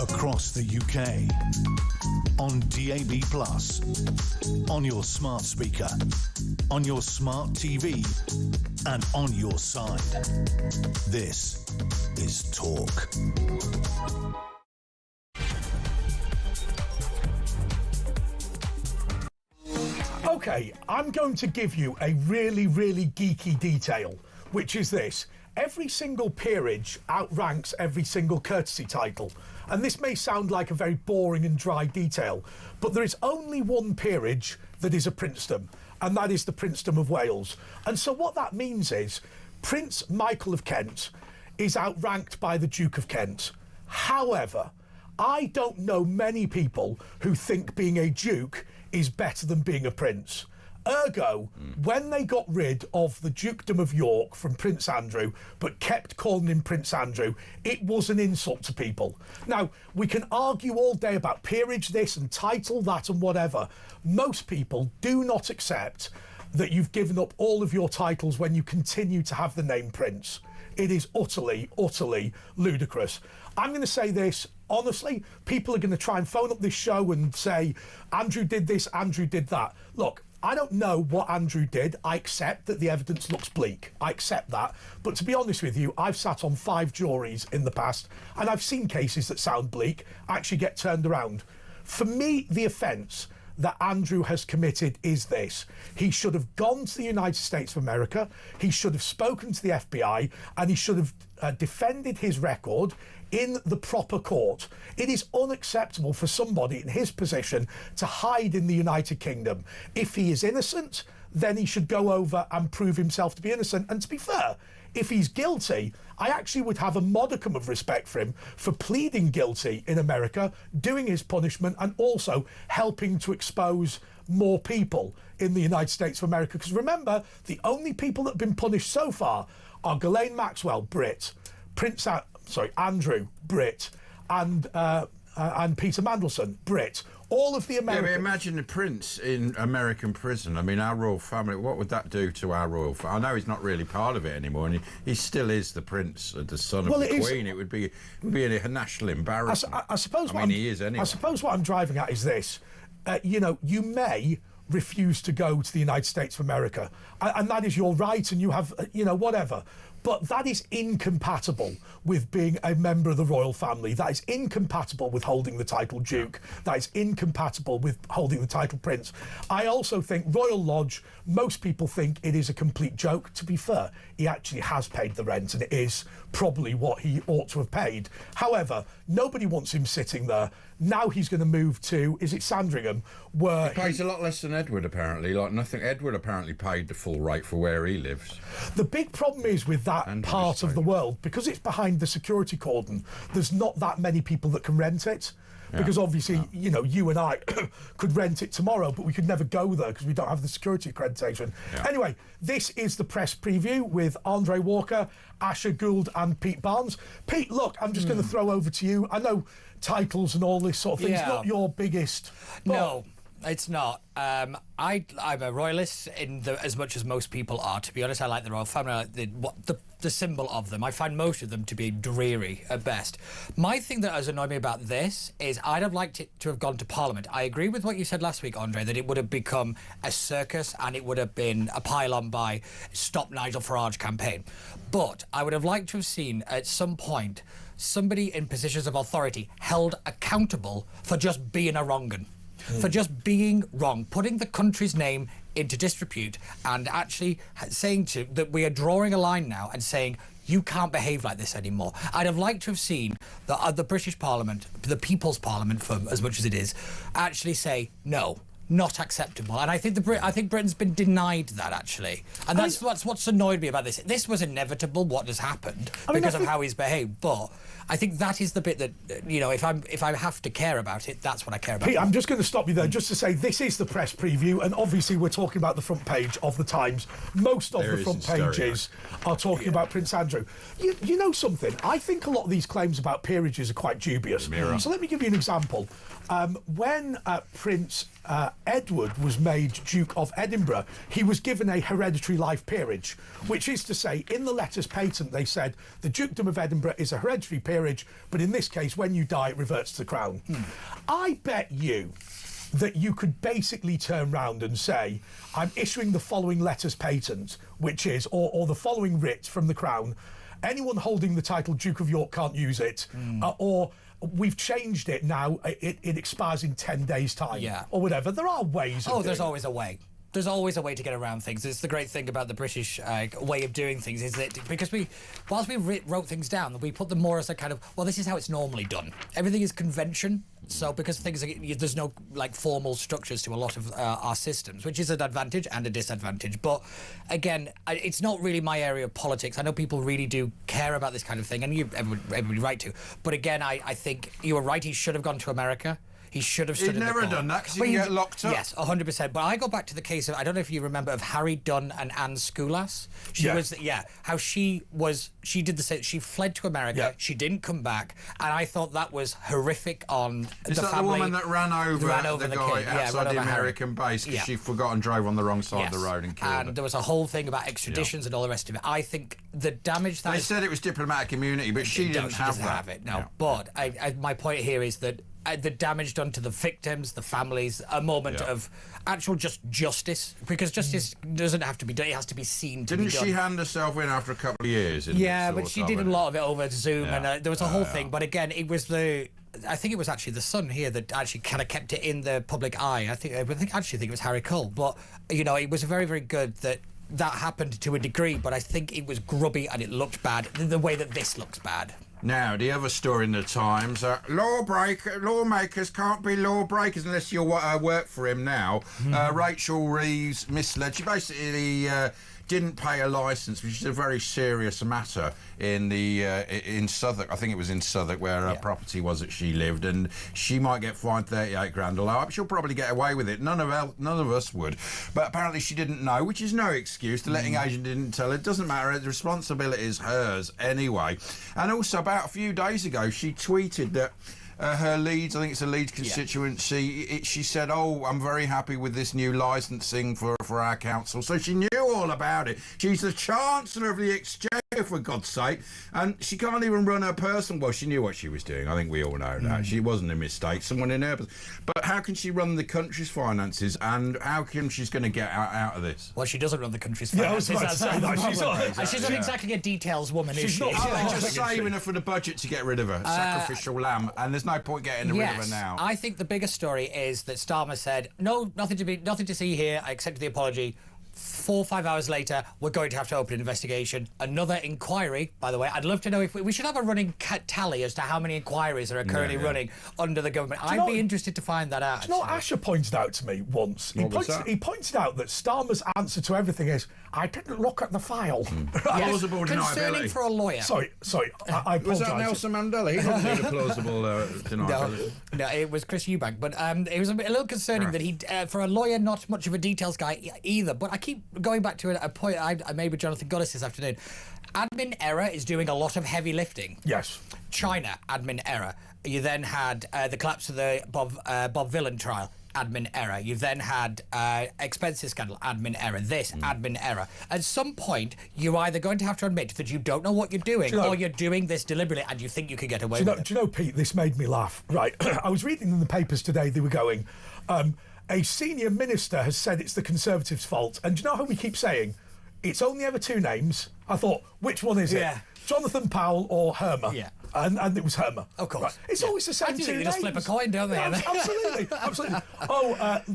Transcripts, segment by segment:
across the UK, on DAB+, on your smart speaker, on your smart TV, and on your side. This is Talk. Okay, I'm going to give you a really, really geeky detail, which is this. Every single peerage outranks every single courtesy title. And this may sound like a very boring and dry detail, but there is only one peerage that is a princedom, and that is the Princedom of Wales. And so what that means is Prince Michael of Kent is outranked by the Duke of Kent. However, I don't know many people who think being a duke is better than being a prince. Ergo, when they got rid of the Dukedom of York from Prince Andrew, but kept calling him Prince Andrew, it was an insult to people. Now, we can argue all day about peerage this and title that and whatever. Most people do not accept that you've given up all of your titles when you continue to have the name Prince. It is utterly, utterly ludicrous. I'm going to say this, honestly, people are going to try and phone up this show and say, Andrew did this, Andrew did that. Look, I don't know what Andrew did. I accept that the evidence looks bleak. I accept that. But to be honest with you, I've sat on 5 juries in the past, and I've seen cases that sound bleak actually get turned around. For me, the offence that Andrew has committed is this. He should have gone to the United States of America, he should have spoken to the FBI, and he should have defended his record in the proper court. It is unacceptable for somebody in his position to hide in the United Kingdom. If he is innocent, then he should go over and prove himself to be innocent. And to be fair, if he's guilty, I actually would have a modicum of respect for him for pleading guilty in America, doing his punishment, and also helping to expose more people in the United States of America. Because remember, the only people that have been punished so far are Ghislaine Maxwell, Brit, Andrew, Brit, and Peter Mandelson, Brit. All of the Americans. Yeah, but imagine the prince in American prison. I mean, our royal family, what would that do to our royal family? I know he's not really part of it anymore, and he still is the prince, the son of the Queen. It would be a national embarrassment. I suppose he is anyway. I suppose what I'm driving at is this. You may refuse to go to the United States of America, and that is your right, and you have, whatever. But that is incompatible with being a member of the royal family. That is incompatible with holding the title Duke. That is incompatible with holding the title Prince. I also think Royal Lodge, most people think it is a complete joke. To be fair, he actually has paid the rent, and it is probably what he ought to have paid. However, nobody wants him sitting there. Now he's going to move to, is it Sandringham, where... He pays a lot less than Edward, apparently. Like nothing. Edward apparently paid the full rate for where he lives. The big problem is with that part of the world, because it's behind the security cordon, there's not that many people that can rent it. Because obviously, you and I could rent it tomorrow, but we could never go there because we don't have the security accreditation. Yeah. Anyway, this is the press preview with Andre Walker, Asher Gould and Pete Barnes. Pete, look, I'm just going to throw over to you. I know titles and all this sort of thing is not your biggest... No. It's not. I'm a royalist as much as most people are. To be honest, I like the royal family. I like the symbol of them. I find most of them to be dreary at best. My thing that has annoyed me about this is I'd have liked it to have gone to Parliament. I agree with what you said last week, Andre, that it would have become a circus and it would have been a pile-on by Stop Nigel Farage campaign. But I would have liked to have seen at some point somebody in positions of authority held accountable for just being a wrong-un. For just being wrong, putting the country's name into disrepute and actually saying that we are drawing a line now and saying you can't behave like this anymore. I'd have liked to have seen the British Parliament, the People's Parliament for as much as it is, actually say no. Not acceptable, and I think Britain's been denied that actually, and that's what's annoyed me about this. This was inevitable, what has happened because of how he's behaved, but I think that is the bit that if I have to care about it, that's what I care about. Pete, I'm just going to stop you there just to say this is the press preview, and obviously we're talking about the front page of the Times. Most of the front pages are talking about Prince Andrew. You know something? I think a lot of these claims about peerages are quite dubious. So let me give you an example. When Prince Edward was made Duke of Edinburgh, he was given a hereditary life peerage, which is to say, in the letters patent, they said the Dukedom of Edinburgh is a hereditary peerage, but in this case, when you die, it reverts to the crown. I bet you that you could basically turn round and say, I'm issuing the following letters patent, which is, or the following writ from the crown. Anyone holding the title Duke of York can't use it, or we've changed it now, it expires in 10 days' time, or whatever. There are ways of there's always a way. There's always a way to get around things. It's the great thing about the British way of doing things is that because whilst we wrote things down, we put them more as a kind of, well, this is how it's normally done. Everything is convention. So because things there's no like formal structures to a lot of our systems, which is an advantage and a disadvantage. But again, it's not really my area of politics. I know people really do care about this kind of thing, and everybody right to. But again, I think you were right. He should have gone to America. He should have stood in the He'd never court. done that because he get locked up. Yes, 100%. But I go back to the case of, I don't know if you remember, of Harry Dunn and Anne Skoulas. How she did the same. She fled to America. She didn't come back. And I thought that was horrific on Is the that family. the woman that ran over the guy kid. outside the American base because she forgot and drove on the wrong side of the road and killed her? There was a whole thing about extraditions and all the rest of it. I think the damage that... They said it was diplomatic immunity, but she didn't have it. No. But my point here is that the damage done to the victims, the families, a moment of actual justice, because justice doesn't have to be done, it has to be seen to be done. Didn't she hand herself in after a couple of years? But she did a lot of it over Zoom, and there was a whole thing. But again, it was I think it was actually the Sun here that actually kind of kept it in the public eye. I think it was Harry Cole. But, it was very, very good that happened to a degree, but I think it was grubby and it looked bad, the way that this looks bad. Now, the other story in the Times, lawmakers can't be lawbreakers unless you work for him now. Rachel Reeves misled. She basically didn't pay a licence, which is a very serious matter in Southwark. I think it was in Southwark where her property was that she lived, and she might get fined 38 grand. Although she'll probably get away with it. None of us would. But apparently she didn't know, which is no excuse. The letting agent didn't tell her. It doesn't matter. The responsibility is hers anyway. And also, about a few days ago, she tweeted that her Leeds, I think it's a Leeds constituency, she said, I'm very happy with this new licensing for our council. So she knew all about it. She's the Chancellor of the Exchequer, for God's sake, and she can't even run her personal... Well, she knew what she was doing. I think we all know that. She wasn't a mistake. Someone in her... But how can she run the country's finances, and how come she's going to get out of this? Well, she doesn't run the country's finances. Yeah, I was about to say that. She's not exactly a details woman, is she? They're just saving her for the budget to get rid of her. Sacrificial lamb. And there's no point getting rid of her now. I think the biggest story is that Starmer said, no, nothing to see here. I accepted the apology. 4 or 5 hours later, we're going to have to open an investigation. Another inquiry, by the way. I'd love to know if we should have a running tally as to how many inquiries are currently running under the government. I'd be interested to find that out. Do you know what Asher pointed out to me once? He pointed out that Starmer's answer to everything is, I didn't look at the file. Plausible deniability. Concerning for a lawyer. Sorry, I apologise. Was that Nelson Mandela? He doesn't need a plausible deniability. No, it was Chris Eubank. But it was a little concerning that he, for a lawyer, not much of a details guy either. But I keep going back to a point I made with Jonathan Goddess this afternoon. Admin error is doing a lot of heavy lifting. Yes. China, admin error. You then had the collapse of the Bob Villan trial. Admin error. You've then had expenses scandal, admin error. Admin error. At some point, you're either going to have to admit that you don't know what you're doing, or you're doing this deliberately and you think you can get away with it. Do you know, Pete, this made me laugh. Right, I was reading in the papers today, they were going, a senior minister has said it's the Conservatives' fault. And do you know how we keep saying, it's only ever two names? I thought, which one is it? Jonathan Powell or Hermer? Yeah. And it was Hermer. Of course. Right. It's always the same two they names. just flip a coin, don't they? Yeah, absolutely.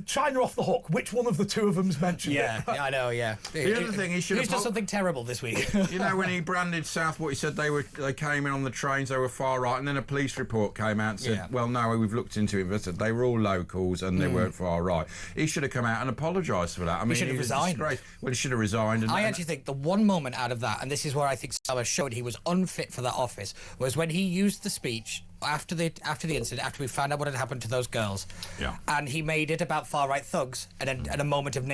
China off the hook. Which one of the two of them's mentioned it? Yeah, I know, yeah. The other thing, he should have done something terrible this week. You know, when he branded Southport, he said they came in on the trains, they were far right, and then a police report came out and said, well, no, we've looked into it, but they were all locals and they weren't far right. He should have come out and apologised for that. I mean, he should have resigned. Well, he should have resigned. I actually think the one moment out of that, and this is where I think Starmer showed he was unfit for that office, was when he used the speech after the incident, after we found out what had happened to those girls, and he made it about far right thugs and a moment of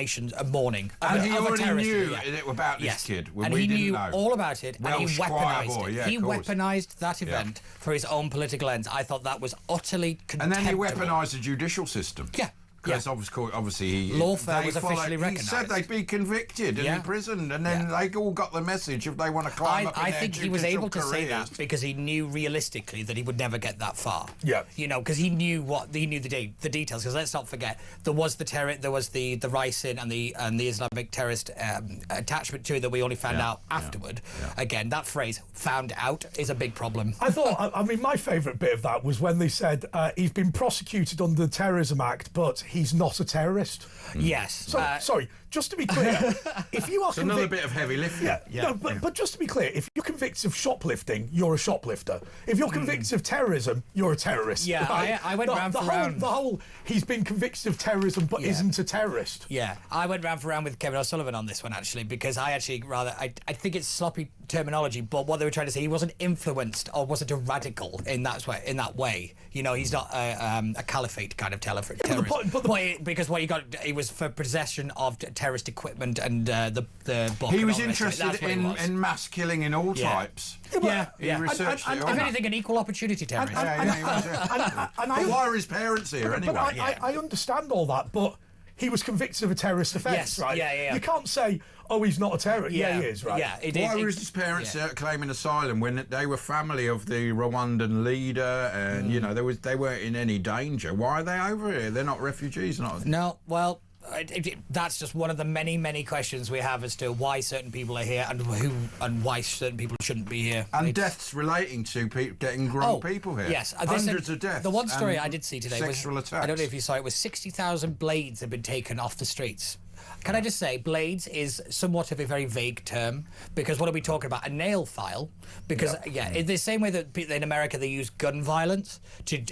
mourning. And he already knew about this kid. And he knew all about it, and he weaponised it. He weaponised that event for his own political ends. I thought that was utterly contemptible. And then he weaponised the judicial system. Yeah. because obviously lawfare was officially recognised. He said they'd be convicted and imprisoned, and then they all got the message if they want to climb up in I their think he was able to careers. say that because he knew realistically that he would never get that far. Yeah. You know, because he knew the details. Because let's not forget, there was the ricin and the Islamic terrorist attachment to it that we only found out afterward. Yeah. Again, that phrase "found out" is a big problem. I thought, I mean, my favourite bit of that was when they said he's been prosecuted under the Terrorism Act, but he's not a terrorist. Yes. So, sorry, just to be clear, if you are It's another bit of heavy lifting. But just to be clear, if you're convicted of shoplifting, you're a shoplifter. If you're convicted of terrorism, you're a terrorist. Yeah, right? I went round for round. The whole, he's been convicted of terrorism but isn't a terrorist. Yeah, I went round for round with Kevin O'Sullivan on this one, actually, because I think it's sloppy terminology, but what they were trying to say, he wasn't influenced or wasn't a radical in that way. You know, he's not a caliphate kind of terrorist. Because what he was for possession of terrorist equipment and the book. He and was all the rest of it. interested in mass killing in all types. Yeah. He researched it all. If anything, an equal opportunity terrorist. But why are his parents here anyway? I understand all that, but he was convicted of a terrorist offence, right? Yeah. You can't say, oh, he's not a terrorist. Yeah, he is, right? Yeah, Why were his parents claiming asylum when they were family of the Rwandan leader and, you know, they weren't in any danger? Why are they over here? They're not refugees, not... No, well... that's just one of the many, many questions we have as to why certain people are here and why certain people shouldn't be here. And deaths relating to getting grown people here. Yes, hundreds of deaths. The one story I did see today sexual was attacks. I don't know if you saw it. Was 60,000 blades have been taken off the streets. Can I just say, blades is somewhat of a very vague term, because what are we talking about? A nail file? Because, in the same way that in America they use gun violence to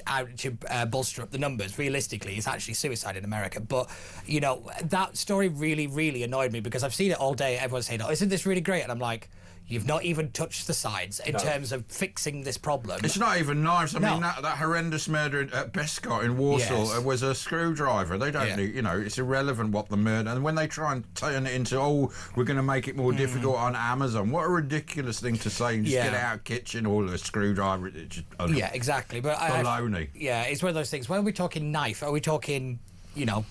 bolster up the numbers, realistically, it's actually suicide in America. But, you know, that story really, really annoyed me, because I've seen it all day. Everyone's saying, oh, isn't this really great? And I'm like... You've not even touched the sides in terms of fixing this problem. It's not even knives. I mean, that horrendous murder at Bescott in Warsaw was a screwdriver. They don't need, you know, it's irrelevant what the murder... And when they try and turn it into, oh, we're going to make it more difficult on Amazon, what a ridiculous thing to say. Just get out of the kitchen, all the screwdriver. Exactly. But baloney. It's one of those things. When are we talking knife? Are we talking, you know...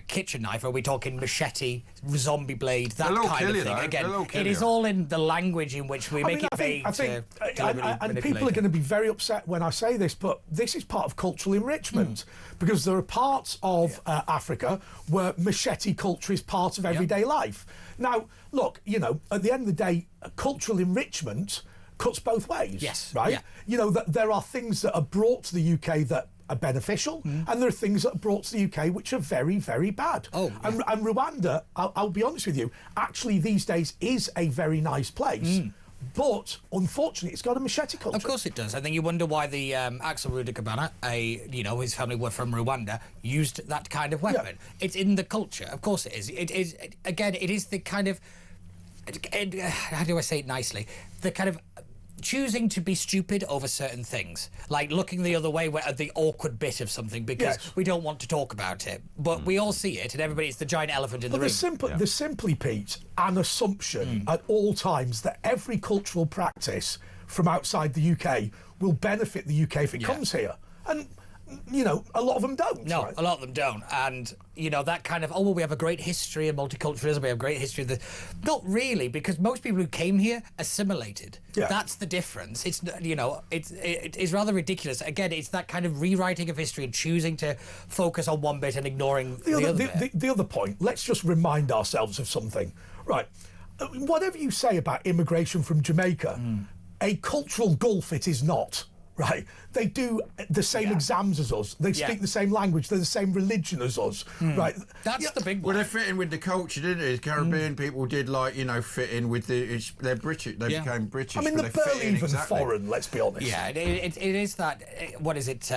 kitchen knife? Are we talking machete, zombie blade, that kind of thing? Again, it is all in the language in which we make it vague. And people are going to be very upset when I say this, but this is part of cultural enrichment, because there are parts of Africa where machete culture is part of everyday life. Now, look, you know, at the end of the day, cultural enrichment cuts both ways. Yes. Right? Yeah. You know, there are things that are brought to the UK that are beneficial, and there are things that are brought to the UK which are very, very bad. And Rwanda, I'll be honest with you, actually these days is a very nice place. But unfortunately, it's got a machete culture. Of course it does. I think you wonder why the Axel Rudikabana, his family were from Rwanda, used that kind of weapon. It's in the culture. Of course it is. It is the kind of... how do I say it nicely? The kind of... choosing to be stupid over certain things, like looking the other way at the awkward bit of something because we don't want to talk about it, but we all see it, and it's the giant elephant in the room. There's simply, Pete, an assumption at all times that every cultural practice from outside the UK will benefit the UK if it comes here, and you know, a lot of them don't. No, right? A lot of them don't. And, you know, that kind of, we have a great history of multiculturalism, we have a great history of the... Not really, because most people who came here assimilated. That's the difference. It's, you know, it's rather ridiculous. Again, it's that kind of rewriting of history and choosing to focus on one bit and ignoring the other bit. The other point, let's just remind ourselves of something. Right, whatever you say about immigration from Jamaica, a cultural gulf it is not. Right, they do the same exams as us. They speak the same language. They're the same religion as us. Right, that's the big one. Well, they fit in with the culture, didn't it? Caribbean people did, like, you know, fit in with they're British. They became British. I mean, they're barely even foreign. Let's be honest. Yeah, it is that. What is it?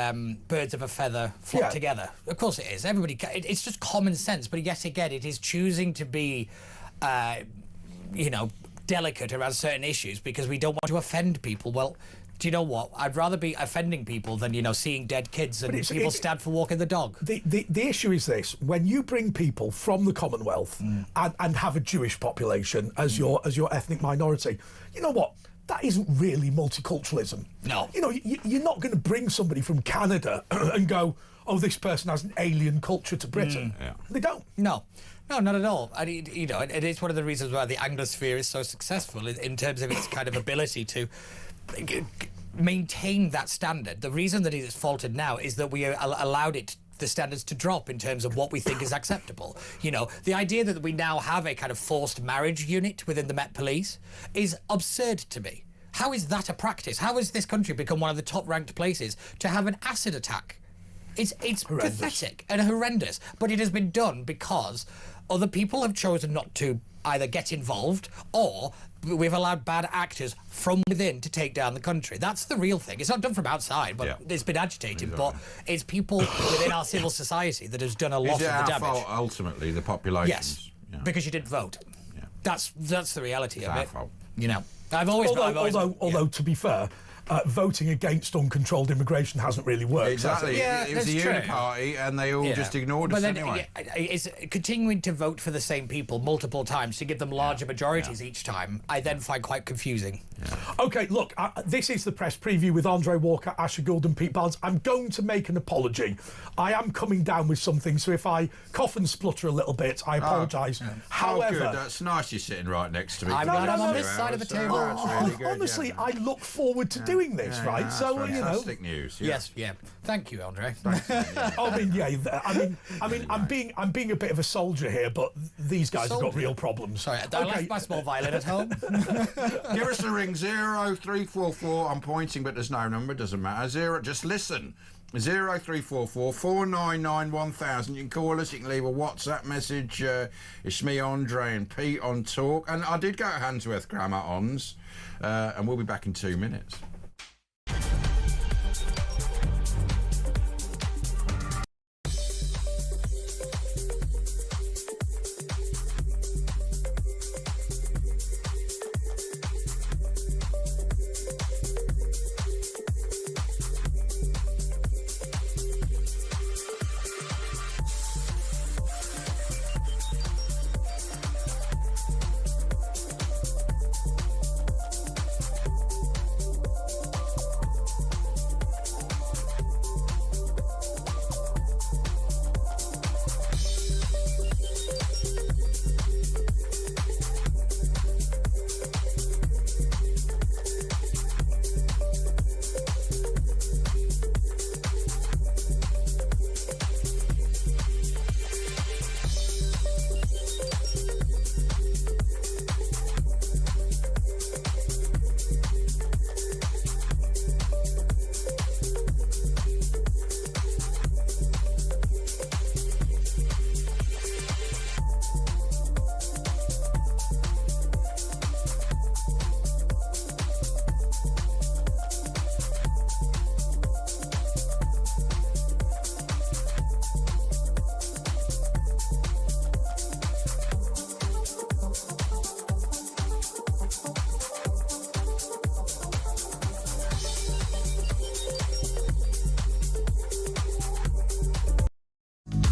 Birds of a feather flock together. Of course, it is. Everybody. It's just common sense. But yet again, it is choosing to be, you know, delicate around certain issues because we don't want to offend people. Well, do you know what? I'd rather be offending people than, you know, seeing dead kids and people stabbed for walking the dog. The issue is this: when you bring people from the Commonwealth and have a Jewish population as your ethnic minority, you know what? That isn't really multiculturalism. No. You know, you're not going to bring somebody from Canada and go, oh, this person has an alien culture to Britain. They don't. No, not at all. And you know, it is one of the reasons why the Anglosphere is so successful in terms of its kind of ability to maintain that standard. The reason that it is faltered now is that we allowed the standards to drop in terms of what we think is acceptable. You know, the idea that we now have a kind of forced marriage unit within the Met Police is absurd to me. How is that a practice? How has this country become one of the top-ranked places to have an acid attack? It's pathetic and horrendous, but it has been done because other people have chosen not to either get involved or we've allowed bad actors from within to take down the country. That's the real thing. It's not done from outside, but it's been agitated. But it's people within our civil society that has done a lot of the damage. Is it our fault, ultimately, the population? Yes, because you didn't vote. Yeah. That's the reality of it. Our fault. You know, although to be fair, voting against uncontrolled immigration hasn't really worked. Exactly. It was the uniparty, and they all just ignored us anyway. It's continuing to vote for the same people multiple times to give them larger majorities each time. I then find quite confusing. OK, look, this is the press preview with Andre Walker, Asher Gould and Pete Barnes. I'm going to make an apology. I am coming down with something, so if I cough and splutter a little bit, I apologise. However... good. That's nice you're sitting right next to me. I'm on this side of the table. Really good, honestly, I look forward to doing this, right? So, fantastic news. Yes, Thank you, Andre. I'm being a bit of a soldier here, but these guys have got real problems. Sorry, I left my small violin at home. Give us a ring, 0344. I'm pointing, but there's no number. Doesn't matter. Just listen. 0344 499 1000. You can call us. You can leave a WhatsApp message. It's me, Andre, and Pete on talk. And I did go to Handsworth Grammar Ons, and we'll be back in 2 minutes.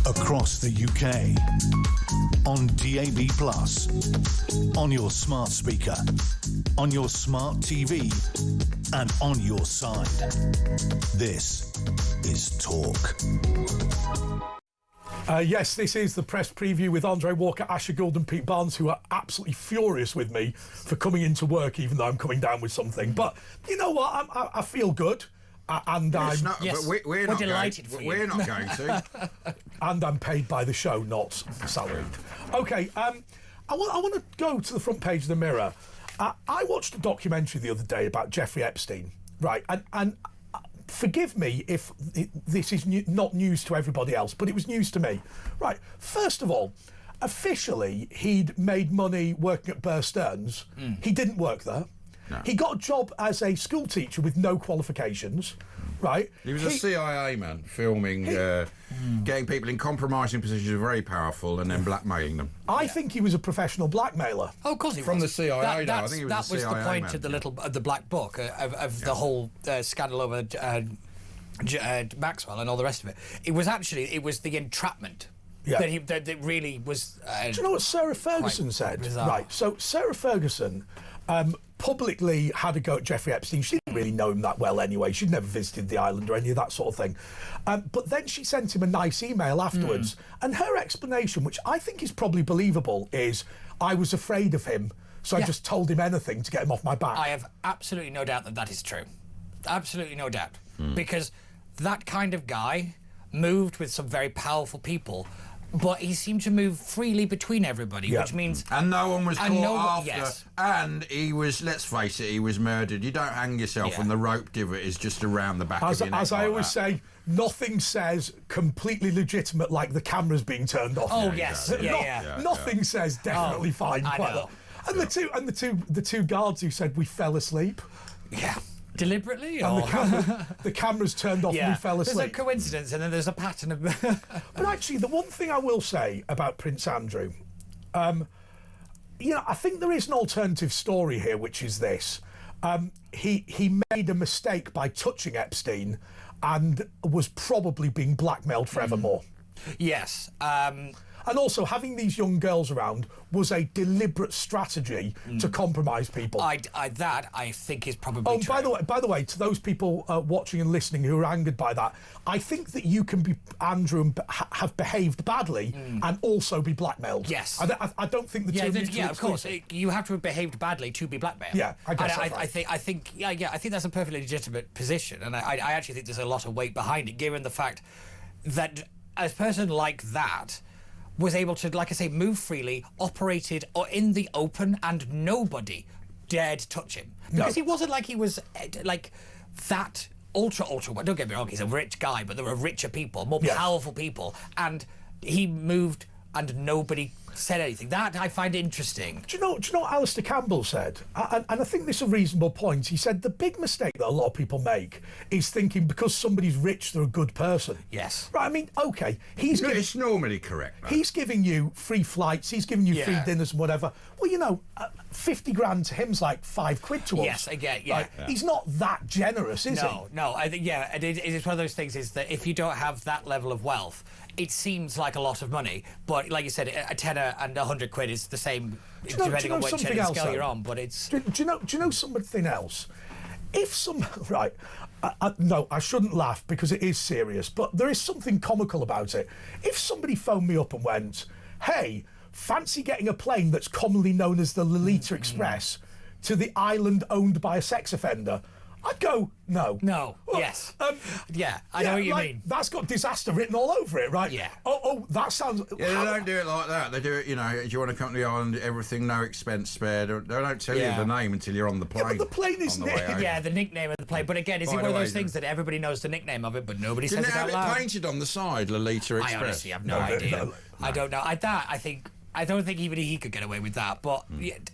Across the UK, on DAB+, on your smart speaker, on your smart TV, and on your side. This is Talk. Yes, this is the press preview with Andre Walker, Asher Gould and Pete Barnes, who are absolutely furious with me for coming into work, even though I'm coming down with something. But you know what? I feel good. And we're not delighted for you. We're not going to. And I'm paid by the show, not salaried. OK, I want to go to the front page of the Mirror. I watched a documentary the other day about Jeffrey Epstein, right? And forgive me if this is not news to everybody else, but it was news to me. Right, first of all, officially, he'd made money working at Bear Stearns. He didn't work there. No. He got a job as a school teacher with no qualifications, right? He was a CIA man, filming, getting people in compromising positions, very powerful, and then blackmailing them. I think he was a professional blackmailer. Oh, of course he was. From the CIA, I think he was that was CIA the point man, of the black book, of the whole scandal over Maxwell and all the rest of it. It was the entrapment. Yeah. That really was... Do you know what Sarah Ferguson said? Bizarre. Right, so Sarah Ferguson publicly had a go at Jeffrey Epstein. She didn't didn't really know him that well anyway. She'd never visited the island or any of that sort of thing. But then she sent him a nice email afterwards, and her explanation, which I think is probably believable, is I was afraid of him, so I just told him anything to get him off my back. I have absolutely no doubt that that is true. Absolutely no doubt. Because that kind of guy moved with some very powerful people, but he seemed to move freely between everybody, which means... And no one was caught after. Yes. And he was, let's face it, he was murdered. You don't hang yourself and the rope divot is just around the back of your neck. As I always say, nothing says completely legitimate like the camera's being turned off. Oh, yes. Exactly. Nothing says definitely fine. Quite that. And the two guards who said we fell asleep. Yeah. Deliberately? And the camera's turned off and we fell asleep. There's a coincidence and then there's a pattern of... But actually, the one thing I will say about Prince Andrew, you know, I think there is an alternative story here, which is this. He made a mistake by touching Epstein and was probably being blackmailed forevermore. Yes. And also, having these young girls around was a deliberate strategy to compromise people. I think is probably true. By the way, to those people watching and listening who are angered by that, I think that you can be Andrew and have behaved badly and also be blackmailed. Yes. I don't think the two. Yeah, of course. You have to have behaved badly to be blackmailed. Yeah, I guess that's right. I think that's a perfectly legitimate position, and I actually think there's a lot of weight behind it, given the fact that a person like that was able to, like I say, move freely, operated in the open, and nobody dared touch him. Because he wasn't like he was like that ultra, don't get me wrong, he's a rich guy, but there were richer people, more powerful people, and he moved and nobody said anything. That I find interesting. Do you know what Alistair Campbell said? And I think this is a reasonable point. He said the big mistake that a lot of people make is thinking because somebody's rich, they're a good person. Yes. Right, I mean, okay, it's normally correct, though. He's giving you free flights, he's giving you free dinners and whatever. Well, you know, 50 grand to him's like £5 to us. Yes, again, yeah. He's not that generous, is he? No, I think, and it's one of those things is that if you don't have that level of wealth, it seems like a lot of money, but like you said, a tenner and £100 is the same, depending on which end of the scale you're on. But it's do you know something else? If some no, I shouldn't laugh because it is serious, but there is something comical about it. If somebody phoned me up and went, "Hey, fancy getting a plane that's commonly known as the Lolita Express to the island owned by a sex offender," I'd go, no. No, yes. I know what you mean. That's got disaster written all over it, right? Yeah. Oh, that sounds... Yeah, they don't do it like that. They do it, you know, do you want to come to the island, everything, no expense spared. They don't tell you the name until you're on the plane. Yeah, but the plane is the nickname of the plane. But again, is it one of those things that everybody knows the nickname of it, but nobody says it out loud? Didn't have it painted on the side, Lolita Express? I honestly have no idea. I don't know. I don't think even he could get away with that. But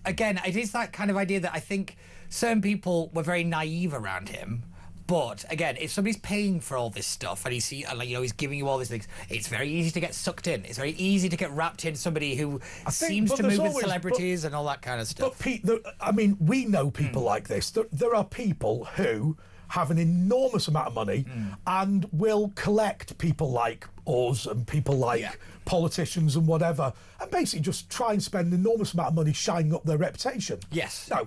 again, it is that kind of idea that I think certain people were very naive around him. But again, if somebody's paying for all this stuff and he's giving you all these things, it's very easy to get sucked in. It's very easy to get wrapped in somebody who seems to move with celebrities and all that kind of stuff. But Pete, I mean, we know people like this. There are people who have an enormous amount of money and will collect people like us and people like politicians and whatever, and basically just try and spend an enormous amount of money shining up their reputation. Yes. Now,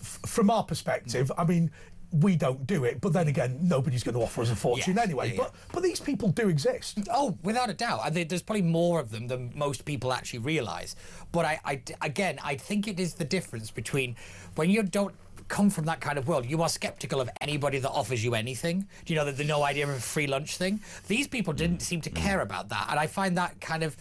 from our perspective, I mean, we don't do it, but then again, nobody's going to offer us a fortune anyway. But these people do exist. Oh, without a doubt. There's probably more of them than most people actually realise. But I think it is the difference between when you don't come from that kind of world, you are sceptical of anybody that offers you anything. Do you know that the no idea of a free lunch thing? These people didn't seem to care about that, and I find that kind of...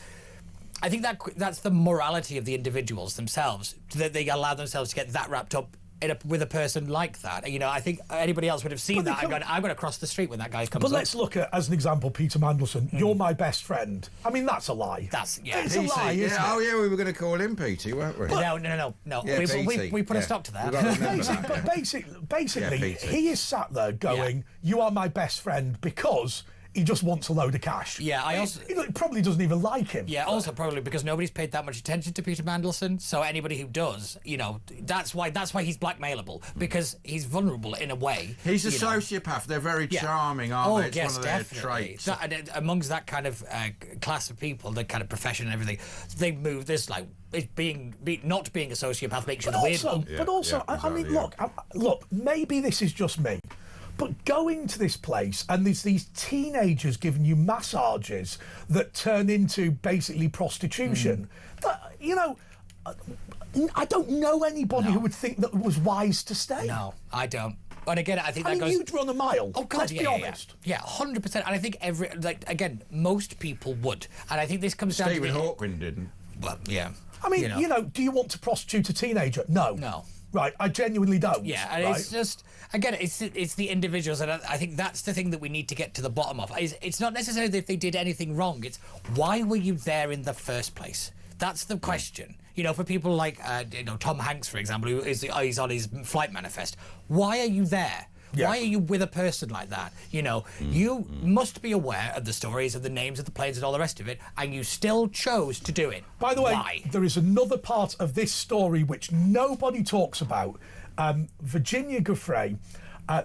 I think that's the morality of the individuals themselves, that they allow themselves to get that wrapped up with a person like that. You know, I think anybody else would have seen that and gone, I'm going to cross the street when that guy comes up. But let's look at, as an example, Peter Mandelson. You're my best friend. I mean, that's a lie. It's a lie, isn't it? Oh, yeah, we were going to call him Petey, weren't we? No. Yeah, we put a stop to that. Basically, he is sat there going, you are my best friend, because he just wants a load of cash. Yeah, He probably doesn't even like him. Yeah, also probably because nobody's paid that much attention to Peter Mandelson. So anybody who does, you know, that's why he's blackmailable, because he's vulnerable in a way. He's a sociopath. They're very charming, aren't they? It's one of their traits. Amongst that kind of class of people, the kind of profession and everything, they move. There's like not being a sociopath makes you the weird one. But also, I mean, look, maybe this is just me. But going to this place and there's these teenagers giving you massages that turn into basically prostitution. That, you know, I don't know anybody who would think that it was wise to stay. No, I don't. And again, I think that goes. You'd run a mile. Oh God, let's be honest. Yeah, 100%. And I think most people would. And I think this comes down to Stephen Hawking didn't. Well, yeah. I mean, you know, do you want to prostitute a teenager? No. No. Right, I genuinely don't. Yeah, and it's just, again, it's the individuals, and I think that's the thing that we need to get to the bottom of. It's not necessarily that they did anything wrong, it's why were you there in the first place? That's the question. You know, for people like, Tom Hanks, for example, who he's on his flight manifest, why are you there? Yeah. Why are you with a person like that? You know, you must be aware of the stories, of the names of the planes and all the rest of it, and you still chose to do it. By the way, there is another part of this story which nobody talks about. Virginia Giuffre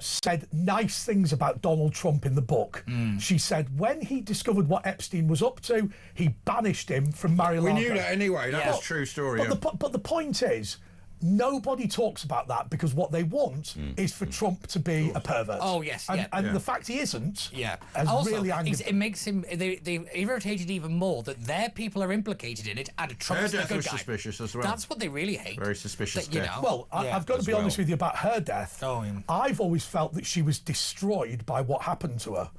said nice things about Donald Trump in the book. She said when he discovered what Epstein was up to, he banished him from Mar-a-Lago. We knew that anyway. That was a true story. But the point is, nobody talks about that because what they want is for Trump to be a pervert. Oh, yes, and the fact he isn't has also, really angered it makes him... They irritated even more that their people are implicated in it and Trump's the good guy. Her death was suspicious as well. That's what they really hate. Very suspicious that, death. Well, I've got to be honest with you about her death. I've always felt that she was destroyed by what happened to her.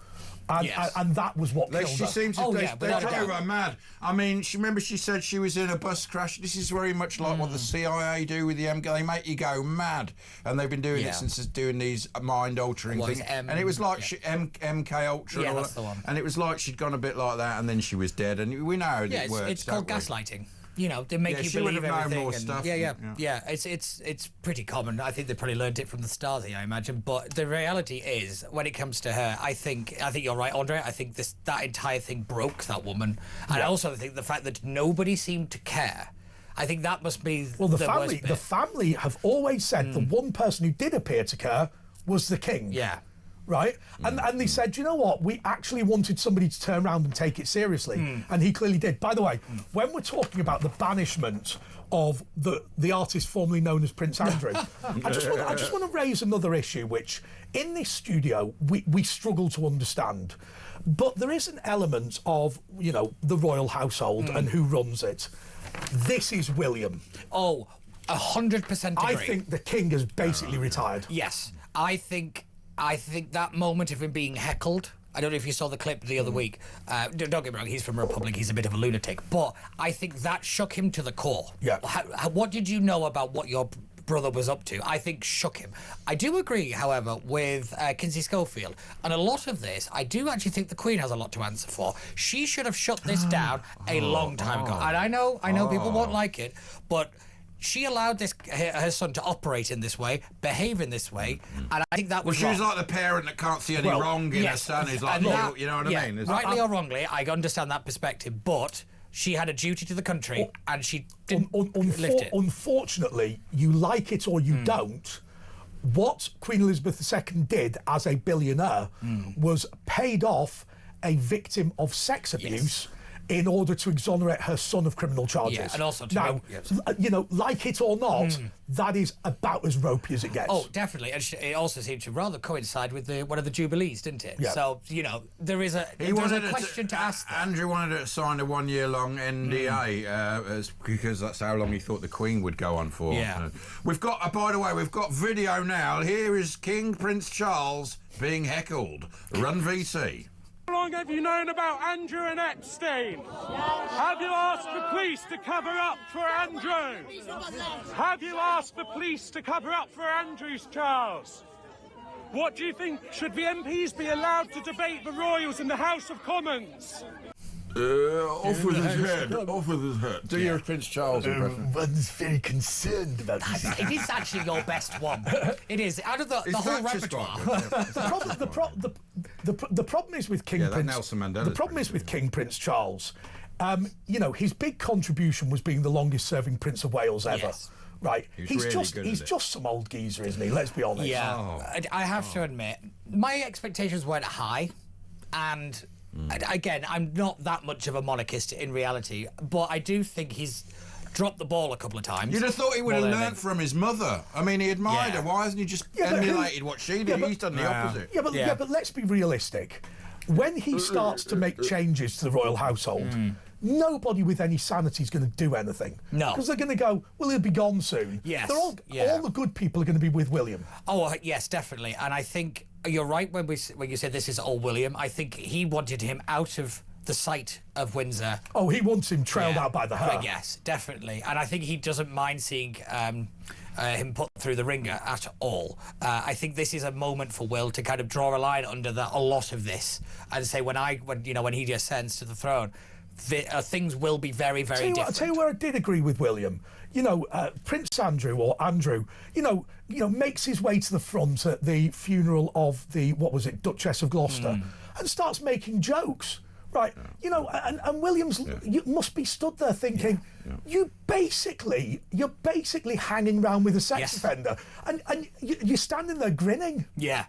And that was what killed her. She seems to they drove her mad. I mean, she said she was in a bus crash. This is very much like what the CIA do with the MK. They make you go mad, and they've been doing it since doing these mind-altering things. And it was like MK Ultra. Yeah, that's the one. And it was like she'd gone a bit like that, and then she was dead. And we know it works. It's called gaslighting. You know, they make you believe everything. More stuff. It's pretty common. I think they probably learned it from the Stasi, I imagine. But the reality is, when it comes to her, I think you're right, Andre. I think that entire thing broke that woman, and I also think the fact that nobody seemed to care. I think that must be the family have always said the one person who did appear to care was the king. Yeah. Right? And they said, you know what, we actually wanted somebody to turn around and take it seriously. And he clearly did. By the way, when we're talking about the banishment of the artist formerly known as Prince Andrew, I just want to raise another issue, which in this studio we struggle to understand. But there is an element of, you know, the royal household and who runs it. This is William. Oh, 100% agree. I think the king has basically retired. Yes. I think that moment of him being heckled, I don't know if you saw the clip the other week. Don't get me wrong, he's from Republic, he's a bit of a lunatic, but I think that shook him to the core. Yeah. What did you know about what your brother was up to? I think shook him. I do agree, however, with Kinsey Schofield. And a lot of this, I do actually think the Queen has a lot to answer for. She should have shut this down a long time ago. And I know people won't like it, but she allowed her son to operate in this way, behave in this way, and I think that was wrong. She was like the parent that can't see any wrong in her son. He's like, you know what I mean? Rightly or wrongly, I understand that perspective, but she had a duty to the country, and she didn't lift it. Unfortunately, you like it or you don't, what Queen Elizabeth II did as a billionaire was paid off a victim of sex abuse in order to exonerate her son of criminal charges. Yeah, and also you know, like it or not, that is about as ropey as it gets. Oh, definitely. And it also seemed to rather coincide with one of the Jubilees, didn't it? Yeah. So, you know, there is a question to ask. Andrew wanted to sign a 1-year-long NDA because that's how long he thought the Queen would go on for. Yeah. We've got, by the way, we've got video now. Here is King Prince Charles being heckled. Run VC. How long have you known about Andrew and Epstein? Have you asked the police to cover up for Andrew? Have you asked the police to cover up for Andrew's Charles? What do you think? Should the MPs be allowed to debate the royals in the House of Commons? Off with his head. Off with his head. Do your Prince Charles impression. One's very concerned about this. It is actually your best one. It is. Out of the whole repertoire. The problem is with King Prince. Nelson Mandela. The problem is with King Prince Charles. You know, his big contribution was being the longest-serving Prince of Wales ever. Yes. Right, He's just some old geezer, isn't he? Let's be honest. Yeah, I have to admit, my expectations weren't high, and again, I'm not that much of a monarchist in reality, but I do think he's dropped the ball a couple of times. You'd have thought he would have learnt from his mother. I mean, he admired her. Why hasn't he just emulated what she did? He's done the opposite. Yeah, but let's be realistic. When he starts to make changes to the royal household, nobody with any sanity is going to do anything. No. Because they're going to go, well, he'll be gone soon. Yes. All the good people are going to be with William. Oh, yes, definitely. And I think you're right when you said this is all William. I think he wanted him out of the sight of Windsor. Oh, he wants him trailed out by the hair. Yes, definitely. And I think he doesn't mind seeing him put through the ringer at all. I think this is a moment for Will to kind of draw a line under a lot of this and say when he ascends to the throne, things will be very, very different. I'll tell you where I did agree with William. You know, Prince Andrew or Andrew, you know, makes his way to the front at the funeral of the Duchess of Gloucester, and starts making jokes. Right, you know, and Williams, you must be stood there thinking, you're basically hanging around with a sex offender, and you're standing there grinning. Yeah.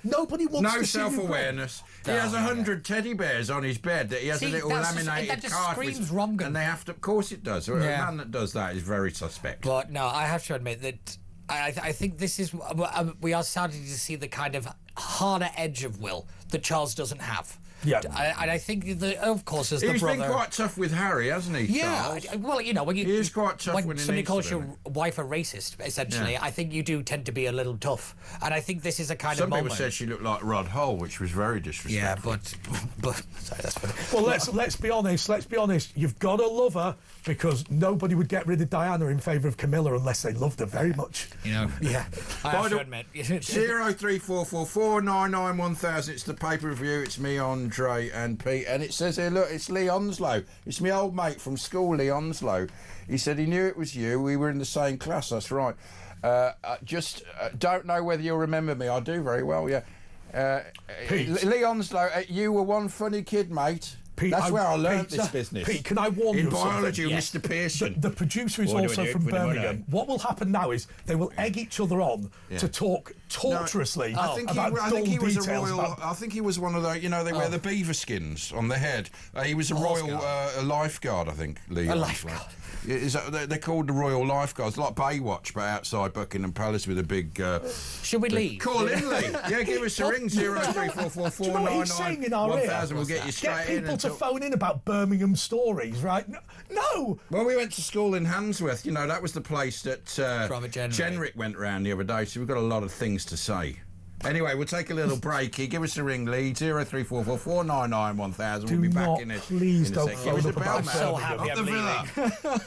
Nobody wants to see you grin. Self-awareness. He has 100 teddy bears on his bed that he has a little laminated that just card screams with, wrong. and they have to. Of course, it does. A man that does that is very suspect. But no, I have to admit that I think this is we are starting to see the kind of harder edge of Will that Charles doesn't have. Yeah, and I think that, of course, as the brother, he's been quite tough with Harry, hasn't he? Yeah, Charles? well, you know, when he is quite tough when somebody he calls your wife a racist, essentially, I think you do tend to be a little tough, and I think this is a kind of moment. Some people said she looked like Rod Hull, which was very disrespectful. Yeah, but sorry, that's funny. Well, let's be honest. Let's be honest. You've got to love her because nobody would get rid of Diana in favour of Camilla unless they loved her very much. You know, I have to admit. 03444991000. It's the paper review. It's me, Andre, and Pete. And it says here, look, it's Lee Onslow. It's my old mate from school, Lee Onslow. He said he knew it was you. We were in the same class, that's right. Don't know whether you'll remember me. I do very well, yeah. Lee Onslow, you were one funny kid, mate. Pete, that's where I learnt this business. Pete, can I warn you in biology, yes. Mr. Pearson. The producer is also from Birmingham. What will happen now is they will egg each other on to talk torturously about dull details. I think he was one of the, you know, they wear the beaver skins on the head. He was a royal lifeguard, I think, Lee. A lifeguard. They're called the Royal Lifeguards, like Baywatch, but outside Buckingham Palace with a big... Should we leave? Call in, Lee. Yeah, give us a ring, 03444991000. We'll get you straight in. Get people to phone in about Birmingham stories, right? No! Well, we went to school in Handsworth. You know, that was the place that Jenrick went round the other day, so we've got a lot of things to say. Anyway, we'll take a little break here. Give us a ring, Lee. 03444991000. We'll be back in a please don't phone up about I'm so happy I'm leaving.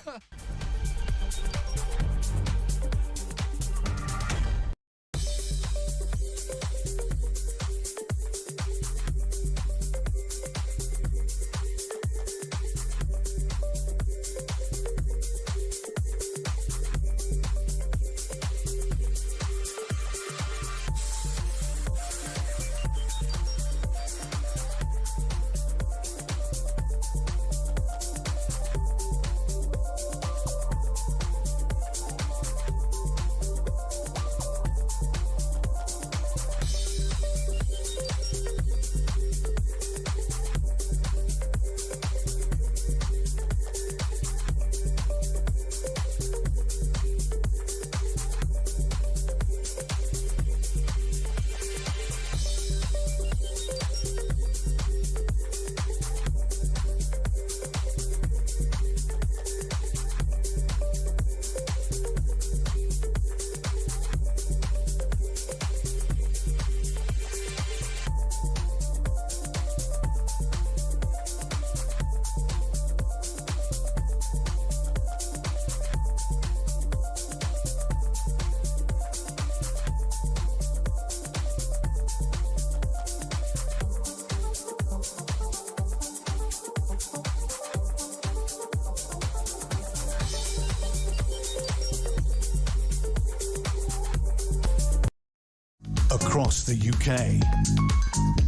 across the UK,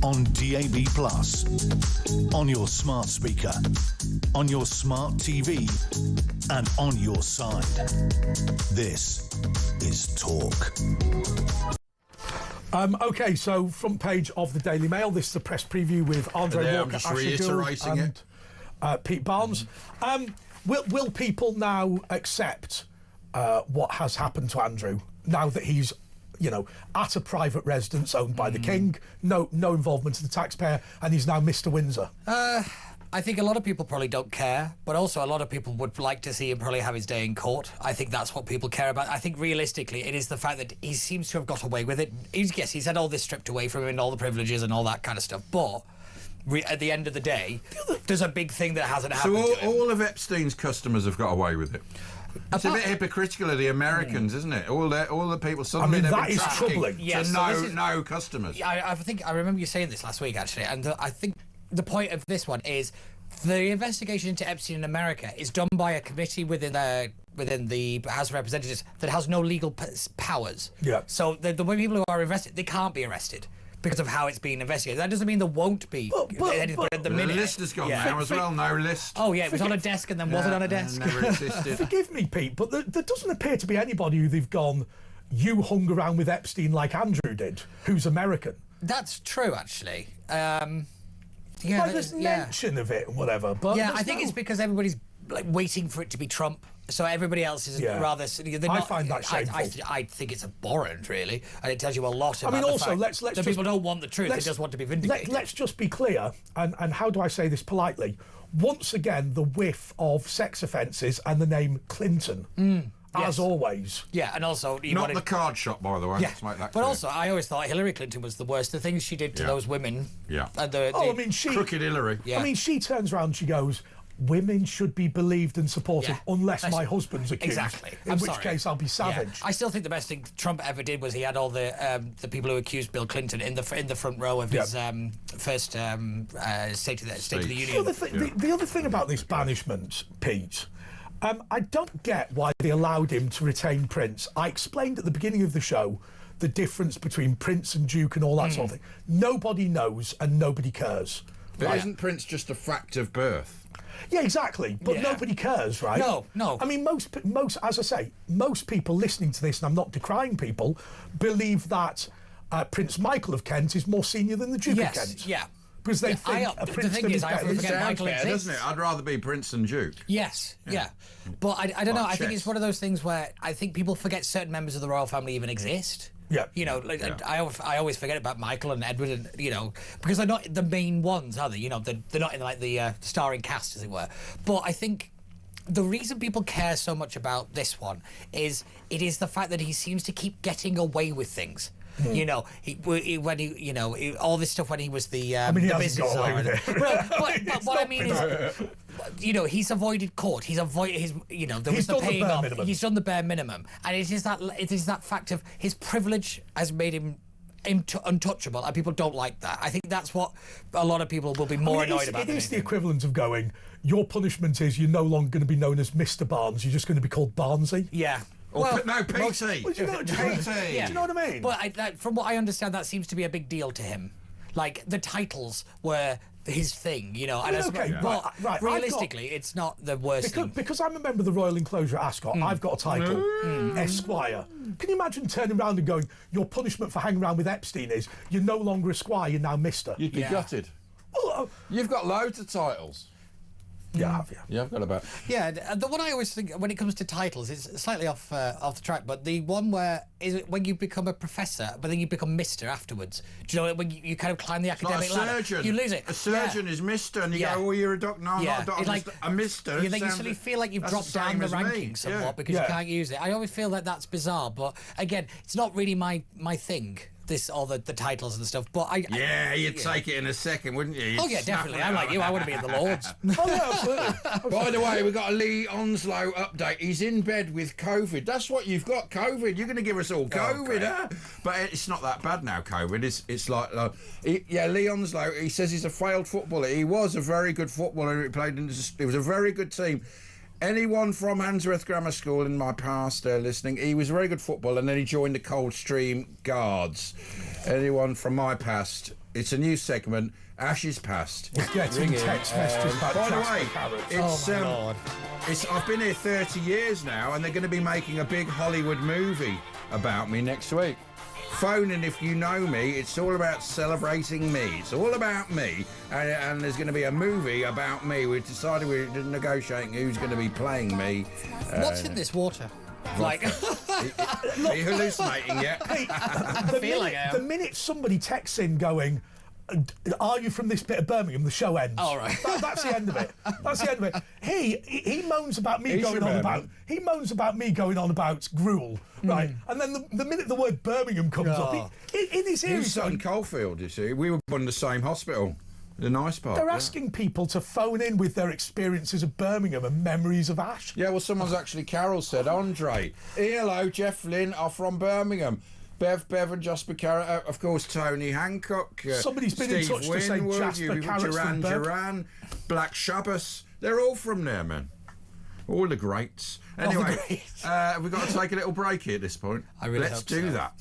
on DAB+, on your smart speaker, on your smart TV, and on your side. This is Talk. Okay, so front page of the Daily Mail. This is the press preview with Andre Walker, Asher Gould, and Pete Barnes. Will people now accept what has happened to Andrew now that he's, at a private residence owned by the King, no involvement to the taxpayer, and he's now Mr. Windsor? I think a lot of people probably don't care, but also a lot of people would like to see him probably have his day in court. I think that's what people care about. I think realistically, it is the fact that he seems to have got away with it. He's had all this stripped away from him and all the privileges and all that kind of stuff, but at the end of the day, there's a big thing that hasn't happened to him. All of Epstein's customers have got away with it. It's a bit hypocritical of the Americans, isn't it? All the people suddenly that is troubling. Yes, no customers. I think I remember you saying this last week actually, and I think the point of this one is the investigation into Epstein in America is done by a committee within the House of Representatives that has no legal powers. Yeah. So the way people who are arrested, they can't be arrested because of how it's being investigated. That doesn't mean there won't be. But at the minute, the list has gone now as well. No list. Oh yeah, it was on a desk and then wasn't on a desk. Never existed. Forgive me, Pete, but there doesn't appear to be anybody who they've gone, you hung around with Epstein like Andrew did, who's American. That's true, actually. There's mention of it and whatever. But I think it's because everybody's waiting for it to be Trump. So everybody else is rather. I find that shameful. I think it's abhorrent, really, and it tells you a lot about also, the fact that people don't want the truth; they just want to be vindicated. Let's just be clear, and how do I say this politely? Once again, the whiff of sex offences and the name Clinton. As always. Yeah, and also... Not the card shop, by the way. Yeah. Let's make that clear. But also, I always thought Hillary Clinton was the worst. The things she did to those women... Yeah. Crooked Hillary. Yeah. I mean, she turns around and she goes, women should be believed and supported unless my husband's accused. Exactly. In which case, I'll be savage. Yeah. I still think the best thing Trump ever did was he had all the people who accused Bill Clinton in the front row of his first State of the Union. The other thing about this banishment, Pete... I don't get why they allowed him to retain Prince. I explained at the beginning of the show the difference between Prince and Duke and all that sort of thing. Nobody knows and nobody cares. But isn't Prince just a fact of birth? Yeah, exactly. But nobody cares, right? No. I mean, most, as I say, most people listening to this, and I'm not decrying people, believe that Prince Michael of Kent is more senior than the Duke of Kent. Yeah. Because they think a Prince is better. It sounds fair, doesn't it? I'd rather be Prince than Duke. Yes, yeah. But I don't know. I think it's one of those things where I think people forget certain members of the royal family even exist. Yeah. I always forget about Michael and Edward, and because they're not the main ones, are they? They're not in the starring cast, as it were. But I think the reason people care so much about this one is the fact that he seems to keep getting away with things. All this stuff when he was the business owner. But what I mean is, he's avoided court. He's avoided He's done the bare minimum, and it is that fact of his privilege has made him untouchable, and people don't like that. I think that's what a lot of people will be more annoyed about. It is the equivalent of going, your punishment is you're no longer going to be known as Mr. Barnes. You're just going to be called Barnesy. Yeah. Petey. Do you know what I mean? But from what I understand, that seems to be a big deal to him. Like, the titles were his thing, But realistically, it's not the worst thing. Because I'm a member of the Royal Enclosure at Ascot, I've got a title, Esquire. Can you imagine turning around and going, your punishment for hanging around with Epstein is you're no longer Esquire, you're now Mister? You'd be gutted. Well, you've got loads of titles. Yeah, have you? Yeah, I've got about. Yeah, the one I always think when it comes to titles is slightly off the track, but the one where is it when you become a professor, but then you become Mister afterwards. Do you know when you kind of climb the academic ladder? You lose it. A surgeon is Mister, and you go, "Oh, you're a doctor." No, I'm not a doctor. It's like a Mister. You suddenly feel like you've dropped down the rankings somewhat because you can't use it. I always feel that that's bizarre, but again, it's not really my thing. All the titles and stuff, but you'd take it in a second, wouldn't you? Oh yeah, definitely. I'm like you. I want to be in the Lords. Oh yeah, absolutely. By the way, we got a Lee Onslow update. He's in bed with COVID. That's what you've got, COVID. You're going to give us all COVID, huh? But it's not that bad now. COVID. It's like Lee Onslow. He says he's a failed footballer. He was a very good footballer. He played in. It was a very good team. Anyone from Handsworth Grammar School in my past listening? He was a very good footballer, and then he joined the Coldstream Guards. Anyone from my past? It's a new segment. Ashes past. We're getting text messages about by the Jasper way, Carrot. I've been here 30 years now, and they're going to be making a big Hollywood movie about me next week. Phone in if you know me. It's all about celebrating me. It's all about me, and there's going to be a movie about me. We've decided we're negotiating who's going to be playing me. What's in this water? Like, are you hallucinating yet? The minute somebody texts in going, "Are you from this bit of Birmingham?" The show ends. All right. That's the end of it. That's the end of it. He moans about me going on about. He moans about me going on about gruel, right? And then the minute the word Birmingham comes up, in his ears, He's Sutton Coldfield. You see, we were born in the same hospital. The nice part. They're asking people to phone in with their experiences of Birmingham and memories of Ash. Yeah, well, someone's actually. Carol said, Andre, hello, Jeff Lynn are from Birmingham. Bev and Jasper Carrot, of course, Tony Hancock. Somebody's been in touch to say Jasper Carrot's from Duran, Black Shabbos. They're all from there, man. All the greats. Anyway, we've got to take a little break here at this point. Let's do that.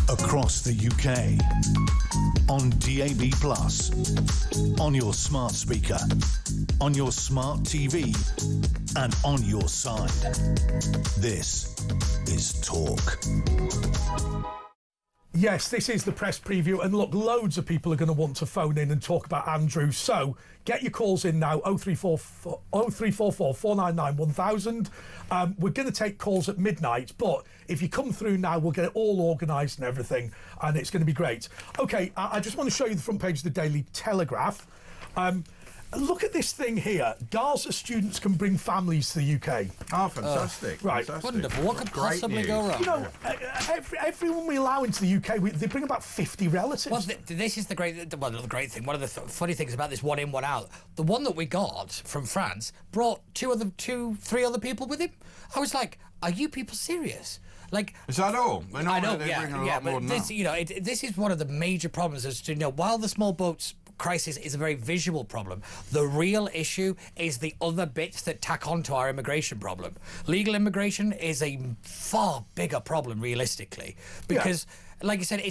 Across the UK, on DAB+, on your smart speaker, on your smart TV, and on your side. This is Talk. Yes, this is the press preview, and look, loads of people are going to want to phone in and talk about Andrew, so get your calls in now, 0344 499 1000. We're going to take calls at midnight, but if you come through now, we'll get it all organised and everything, and it's going to be great. OK, I just want to show you the front page of the Daily Telegraph. Look at this thing here. Gaza students can bring families to the UK. Oh, fantastic. Right. Fantastic. Wonderful. What could possibly go wrong? You know, everyone we allow into the UK, they bring about 50 relatives. Well, this is the great thing. One of the funny things about this one in, one out. The one that we got from France brought three other people with him. I was like, are you people serious? Like, is that all? I know, yeah, but this, you know, this is one of the major problems. Is to, you know, while the small boats crisis is a very visual problem. The real issue is the other bits that tack onto our immigration problem. Legal immigration is a far bigger problem, realistically, because like you said,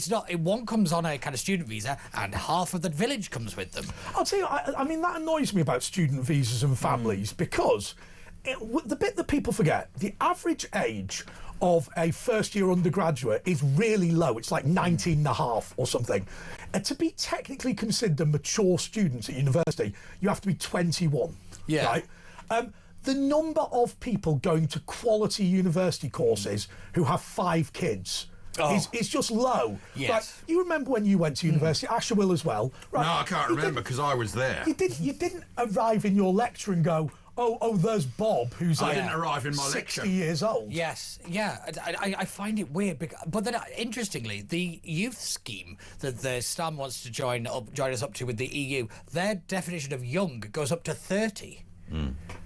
one comes on a kind of student visa and half of the village comes with them. I'll tell you, I mean, that annoys me about student visas and families because the bit that people forget, the average age of a first-year undergraduate is really low. It's like 19 and a half or something. And to be technically considered a mature student at university, you have to be 21. Yeah. Right? The number of people going to quality university courses who have 5 kids is just low. Yes. Like, you remember when you went to university? Asher will as well. Right? No, I can't remember because I was there. You didn't arrive in your lecture and go, oh, there's Bob, who's I didn't arrive in my 60 lecture. years old. Yes, yeah. I find it weird. But then, interestingly, the youth scheme that the Stam wants to join us up to with the EU, their definition of young goes up to 30.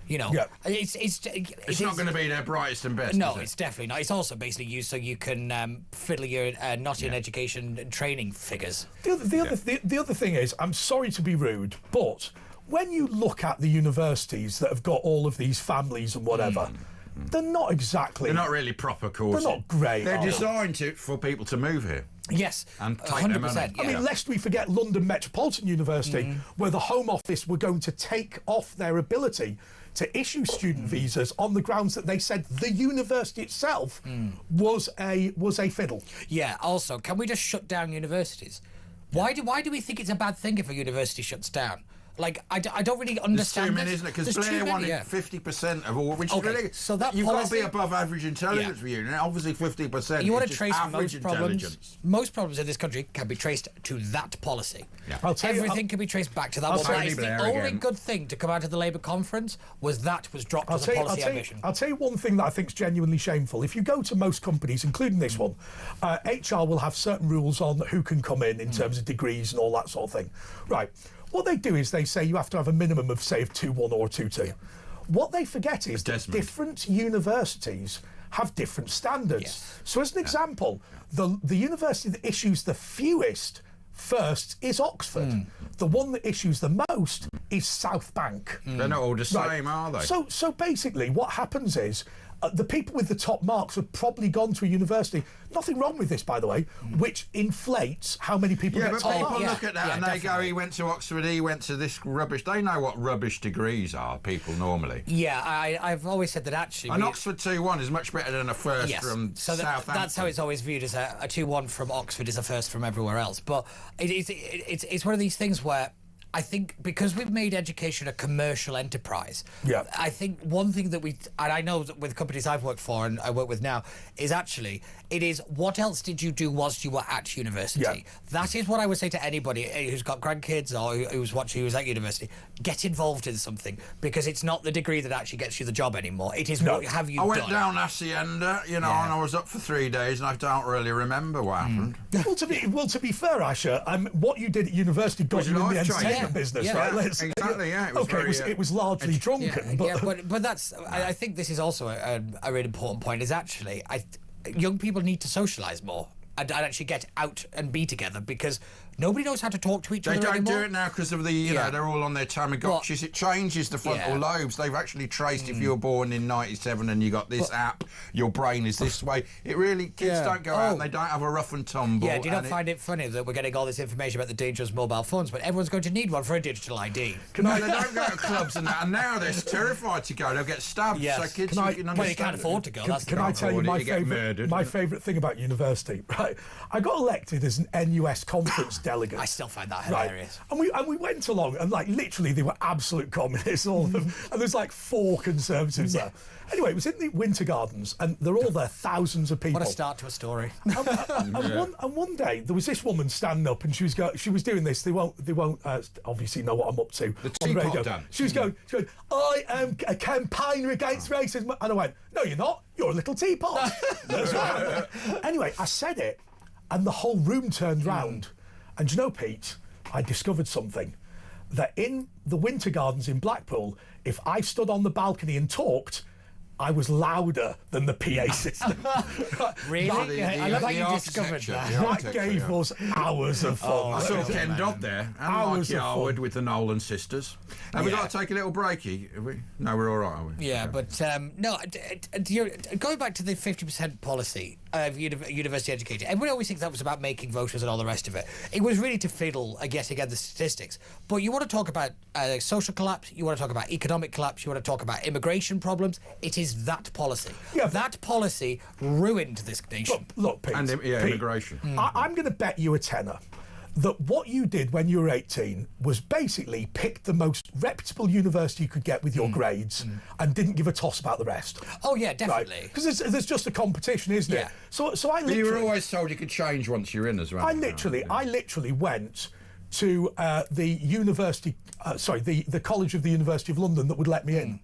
You know, it's not going to be their brightest and best. No, is it? it's definitely not. It's also basically used so you can fiddle your not in education and training figures. The other thing is, I'm sorry to be rude, but when you look at the universities that have got all of these families and whatever, they're not exactly... They're not really proper courses. They're not great. They're designed for people to move here. Yes, and take their money. Yeah. I mean, lest we forget London Metropolitan University, where the Home Office were going to take off their ability to issue student visas on the grounds that they said the university itself was a fiddle. Yeah. Also, can we just shut down universities? Why do we think it's a bad thing if a university shuts down? Like, I don't really understand. There's too many, isn't it? Because Blair wanted 50% of all, which is really... So that you've policy, got to be above average intelligence for you, and obviously 50%. You want is to just trace average most problems. Intelligence. Most problems in this country can be traced to that policy. Yeah. Everything can be traced back to that. I'll That tell is you, the only good thing to come out of the Labour conference was dropped as a policy ambition. I'll tell you one thing that I think is genuinely shameful. If you go to most companies, including this one, HR will have certain rules on who can come in terms of degrees and all that sort of thing. Right. What they do is they say you have to have a minimum of, say, 2-1 or 2-2. What they forget is that different universities have different standards. Yes. So as an example, the university that issues the fewest first is Oxford. The one that issues the most is South Bank. They're not all the same, are they? So basically what happens is the people with the top marks have probably gone to a university, nothing wrong with this, by the way, which inflates how many people get top marks. People look at that and they go, he went to Oxford, he went to this rubbish. They know what rubbish degrees are, people normally. Yeah, I've always said that actually... An Oxford 2-1 is much better than a first from Southampton. That's how it's always viewed, as a 2-1 from Oxford is a first from everywhere else. But it's one of these things where I think because we've made education a commercial enterprise, I think one thing that and I know that with companies I've worked for and I work with now, is actually, it is what else did you do whilst you were at university? Yeah. That is what I would say to anybody who's got grandkids or who's at university. Get involved in something, because it's not the degree that actually gets you the job anymore. It is what have you done. I went down Hacienda, and I was up for 3 days, and I don't really remember what happened. Well, to be fair, Asher, what you did at university got you in the entertainment business, right? Exactly, It was largely drunken. But that's... I think this is also a really important point, is actually... young people need to socialise more and actually get out and be together, because nobody knows how to talk to each other anymore. They don't do it now because of the, they're all on their Tamagotchis. It changes the frontal lobes. They've actually traced if you were born in 97 and you got this app, your brain is this way. It really, kids don't go out and they don't have a rough and tumble. Yeah, do you not find it funny that we're getting all this information about the dangerous mobile phones, but everyone's going to need one for a digital ID? They don't go to clubs and that, and now they're terrified to go. They'll get stabbed. Yes. So kids, well, they can't afford to go. Can I tell you my favourite thing about university? Right, I got elected as an NUS conference delegate. I still find that hilarious. Right. And we went along, and literally they were absolute communists, all of them. And there's 4 conservatives there. Anyway, it was in the Winter Gardens, and they're all there, thousands of people. What a start to a story. And one day there was this woman standing up, and she was doing this. They won't obviously know what I'm up to on the radio. She was going, I am a campaigner against racism, and I went, no, you're not. You're a little teapot. That's right. Anyway, I said it, and the whole room turned round. And do you know, Pete, I discovered something. That in the Winter Gardens in Blackpool, if I stood on the balcony and talked, I was louder than the PA system. Really? I love how you discovered that. That gave us hours of fun. I saw Ken Dodd there, and Hours Mike of fun. Yarwood with the Nolan sisters. Have we got to take a little breaky? Have we? No, we're all right, are we? Yeah, but no. Going back to the 50% policy of university education, everybody always thinks that was about making voters and all the rest of it. It was really to fiddle, I guess, again, the statistics. But you want to talk about social collapse, you want to talk about economic collapse, you want to talk about immigration problems. It is that policy. Yeah, that policy ruined this nation. Look, Pete. And Pete, immigration. I'm going to bet you a tenner that what you did when you were 18 was basically pick the most reputable university you could get with your grades and didn't give a toss about the rest. Oh yeah, definitely. Because there's just a competition, isn't it? So I literally... But you were always told you could change once you're in as well. I literally went to the university, the College of the University of London that would let me in.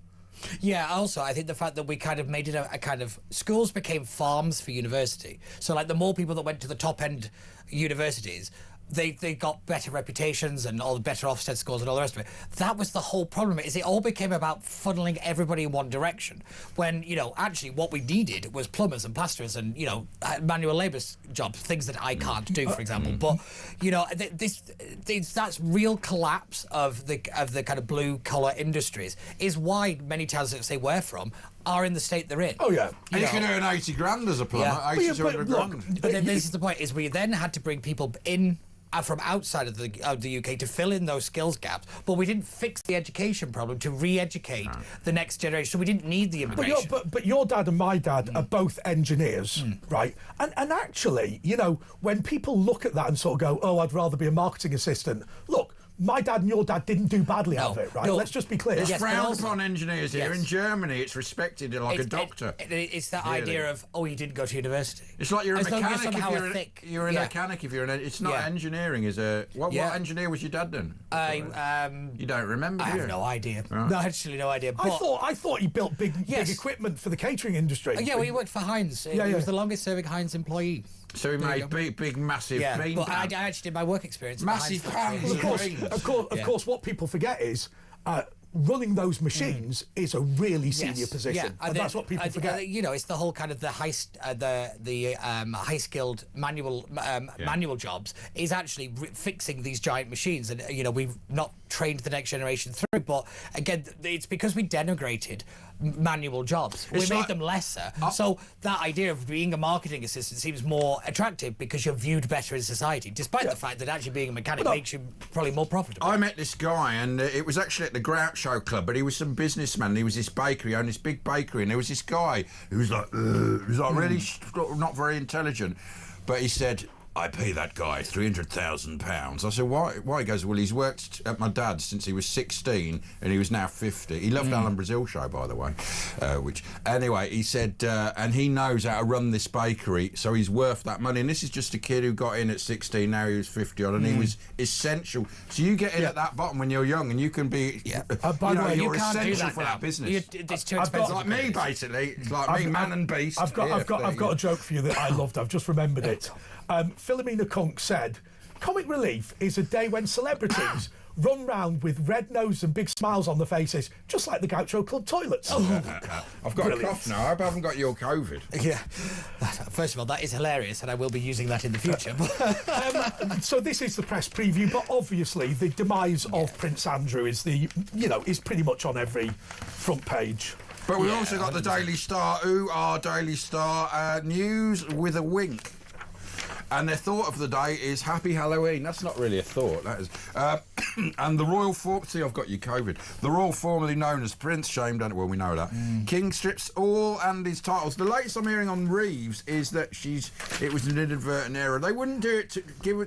Yeah, also, I think the fact that we kind of made it a kind of... Schools became farms for university. So, like, the more people that went to the top-end universities, they got better reputations and all the better Ofsted scores and all the rest of it. That was the whole problem, is it all became about funneling everybody in one direction. When, you know, actually what we needed was plumbers and plasterers and, you know, manual labour jobs, things that I can't do, for example. But, you know, that's real collapse of the kind of blue-collar industries is why many towns that say we're from are in the state they're in. Oh, yeah. And you can earn 80 grand as a plumber, 80 to 100 grand. But then this is the point, is we then had to bring people in from outside of the UK to fill in those skills gaps, but we didn't fix the education problem to re-educate the next generation. So we didn't need the immigration. But your dad and my dad are both engineers, right? And actually, you know, when people look at that and sort of go, "Oh, I'd rather be a marketing assistant," look. My dad and your dad didn't do badly out of it, right? No. Let's just be clear. It's Yes, frowned also- upon engineers here. Yes. In Germany, it's respected like a doctor. It's that Really. idea of, oh, you didn't go to university. It's like you're a As long as mechanic somehow if thick. you're a mechanic if you're an. It's not Yeah. engineering. What engineer was your dad then? You don't remember? I do you? have no idea. Right. No, actually, no idea. But, I thought he built big equipment for the catering industry. yeah, well, he worked for Heinz. He was the longest-serving Heinz employee. So he made big, massive bean but I pans. actually did my work experience. at the Massive Heinz pans factory. of Of course, what people forget is running those machines is a really senior position, and that's what people forget. You know, it's the whole kind of the high-skilled manual jobs is actually fixing these giant machines, and you know we've not trained the next generation through. But again, it's because we denigrated manual jobs. We made them lesser. So that idea of being a marketing assistant seems more attractive because you're viewed better in society, despite the fact that actually being a mechanic makes you probably more profitable. I met this guy, and it was actually at the Groucho Club, but he was some businessman. He was this bakery, he owned this big bakery, and there was this guy who was like really not very intelligent, but he said, I pay that guy £300,000. I said, why? He goes, well, he's worked at my dad's since he was 16 and he was now 50. He loved Alan Brazil show, by the way. Anyway, he said, and he knows how to run this bakery, so he's worth that money. And this is just a kid who got in at 16, now he was 50 odd, and he was essential. So you get in at that bottom when you're young, and you can be, by the way, you're you can't do essential that for now. that business. It's too expensive. Like me, basically. It's like me, man and beast. I've got a joke for you that I loved. I've just remembered it. Philomena Kunk said, "Comic relief is a day when celebrities run round with red noses and big smiles on their faces, just like the Groucho Club toilets." I've got a cough now. I hope I haven't got your COVID. Yeah. First of all, that is hilarious, and I will be using that in the future. So this is the press preview, but obviously the demise of Prince Andrew is pretty much on every front page. But we've also got the Daily Star, who are Daily Star news with a wink. And their thought of the day is Happy Halloween. That's not really a thought, that is. And the royal see, I've got you COVID. The royal formerly known as Prince, shame, don't it? Well, we know that. King strips all and his titles. The latest I'm hearing on Reeves is that it was an inadvertent error. They wouldn't do it to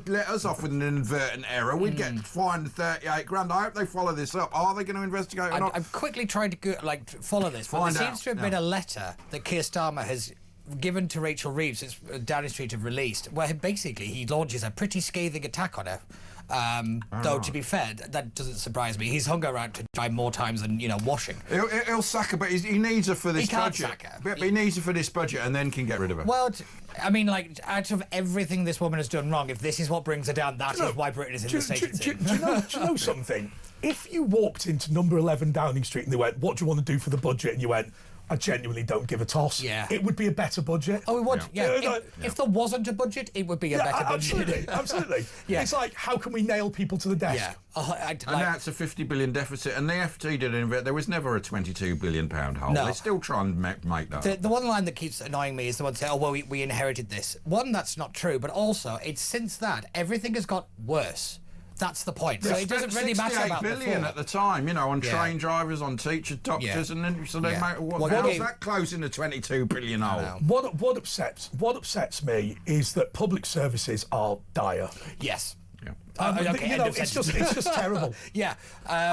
let us off with an inadvertent error. We'd get fined 38 grand. I hope they follow this up. Are they going to investigate or not? I'm quickly trying to follow this. But there seems to have been a letter that Keir Starmer has given to Rachel Reeves, since Downing Street have released, where basically he launches a pretty scathing attack on her. Though, to be fair, that doesn't surprise me. He's hung her out to dry more times than, washing. He'll sack her, but he needs her for this He can't budget. sack her. But he needs her for this budget and then can get rid of her. Well, I mean, out of everything this woman has done wrong, if this is what brings her down, that is why Britain is in the state it's in. Do you know something? If you walked into number 11 Downing Street and they went, "What do you want to do for the budget?" and you went, I genuinely don't give a toss. Yeah. It would be a better budget. Oh, it would. Yeah. Yeah. If there wasn't a budget, it would be a better budget. Absolutely. Yeah. It's like, how can we nail people to the desk? Yeah. And now it's a 50 billion deficit, and the FT did invest. There was never a 22 billion pound hole. No. They still try and make that. The one line that keeps annoying me is the one saying, "Oh well, we inherited this." One, that's not true, but also it's since that everything has got worse. That's the point. So it doesn't really matter about 68 billion at the time, you know, on train drivers, on teachers, doctors, and then so they make how's that closing the 22 billion hole? What upsets me is that public services are dire. Yes. Okay, you know, it's just terrible. Yeah,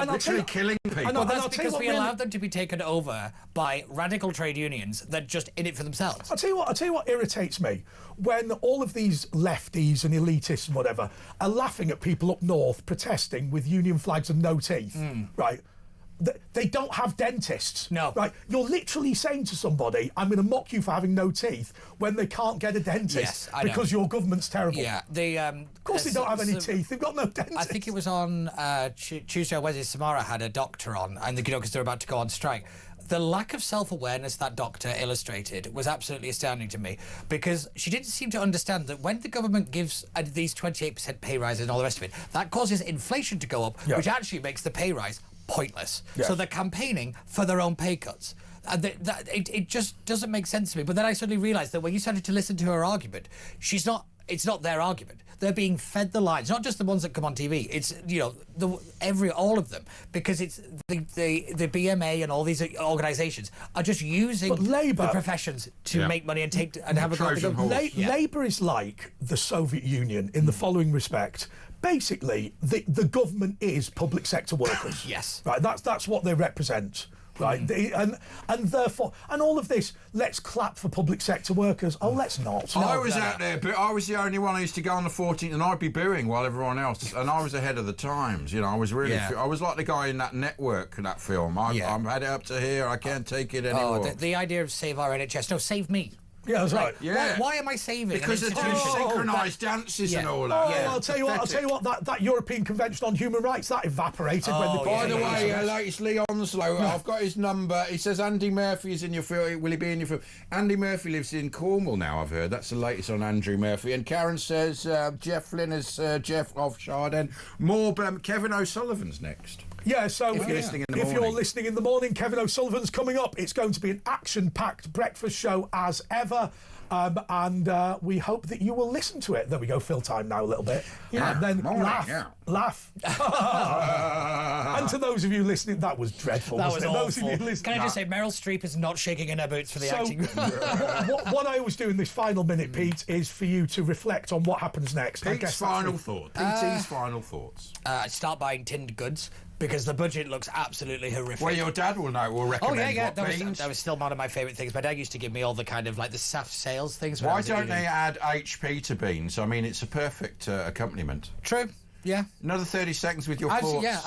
literally killing people. Well, that's because we allowed them to be taken over by radical trade unions that just in it for themselves. I'll tell you what irritates me when all of these lefties and elitists and whatever are laughing at people up north protesting with union flags and no teeth, right? They don't have dentists. No. Right? You're literally saying to somebody, I'm going to mock you for having no teeth when they can't get a dentist because your government's terrible. Yeah. Of course they don't have any teeth. They've got no dentist. I think it was on Tuesday or Wednesday, Samara had a doctor on, and because they're about to go on strike. The lack of self-awareness that doctor illustrated was absolutely astounding to me, because she didn't seem to understand that when the government gives these 28% pay rises and all the rest of it, that causes inflation to go up, which actually makes the pay rise pointless. So they're campaigning for their own pay cuts. And it just doesn't make sense to me. But then I suddenly realised that when you started to listen to her argument, it's not their argument. They're being fed the lines, not just the ones that come on TV. It's, you know, all of them, because it's the BMA and all these organisations are just using the professions to make money and have a Trojan horse. Labour is like the Soviet Union in the following respect. Basically, the government is public sector workers. Yes. Right. That's what they represent. Right. And therefore, and all of this, let's clap for public sector workers. Oh, let's not. I was out there, but I was the only one who used to go on the 14th, and I'd be booing while everyone else. And I was ahead of the times. You know, I was really. I was like the guy in that Network, that film. I'm headed up to here. I can't take it anymore. The idea of save our NHS. No, save me. Yeah, that's right. Yeah. Why am I saving? Because they're doing synchronised dances and all that. I'll tell you what. That European Convention on Human Rights that evaporated when they. By the way, latest Lee Onslow. I've got his number. He says Andy Murphy is in your film. Will he be in your film? Andy Murphy lives in Cornwall now. I've heard. That's the latest on Andrew Murphy. And Karen says Jeff Flynn is Jeff of Chardin. More Kevin O'Sullivan's next. Yeah, so if you're listening in the morning, Kevin O'Sullivan's coming up. It's going to be an action-packed breakfast show as ever. And we hope that you will listen to it. There we go, fill time now a little bit. Yeah, and then laugh. And to those of you listening, that was dreadful. That was awful. Those of you listening, Can I just say, Meryl Streep is not shaking in her boots for the acting. what I always do in this final minute, Pete, is for you to reflect on what happens next. PT's final thoughts. Start buying tinned goods, because the budget looks absolutely horrific. Well, your dad will know. Will recommend. Oh yeah. That was still one of my favourite things. My dad used to give me all the kind of like the SAF sales things. Why don't they add HP to beans? I mean, it's a perfect accompaniment. True. Yeah. Another 30 seconds with your thoughts.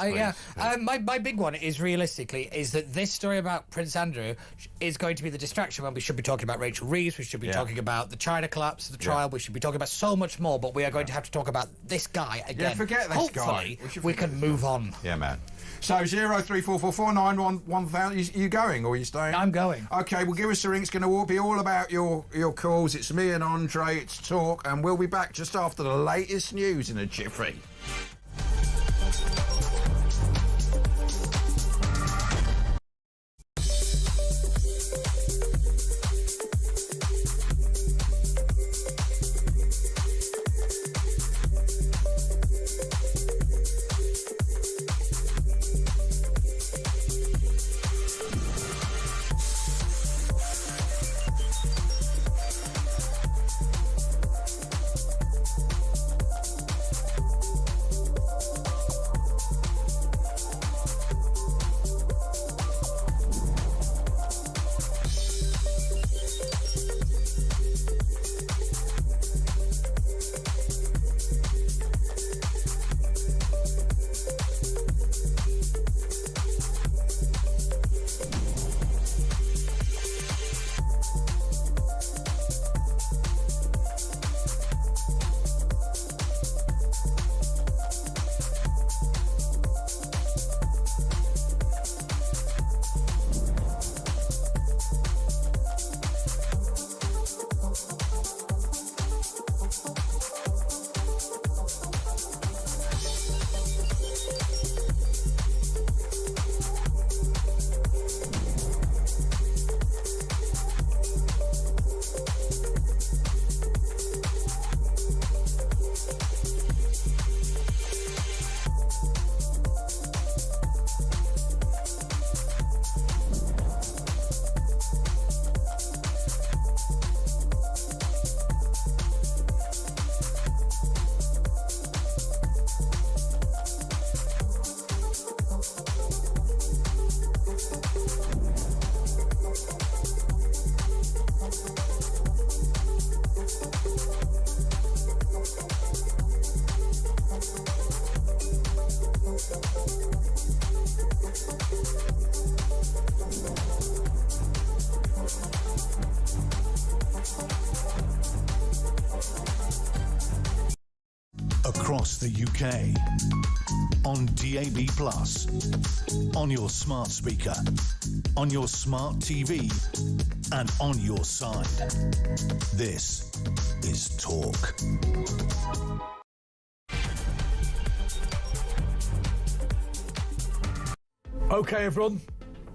My big one is that this story about Prince Andrew is going to be the distraction when we should be talking about Rachel Reeves, we should be talking about the China collapse, the trial, we should be talking about so much more, but we are going to have to talk about this guy again. Yeah, forget this Hopefully, guy. we can move on. Yeah, man. So 03444911000. You going or are you staying? I'm going. Okay, well, give us a ring. It's going to be all about your calls. It's me and Andre. It's Talk, and we'll be back just after the latest news in a jiffy. across the UK. On DAB+, on your smart speaker, on your smart TV, and on your side. This is Talk. Okay, everyone,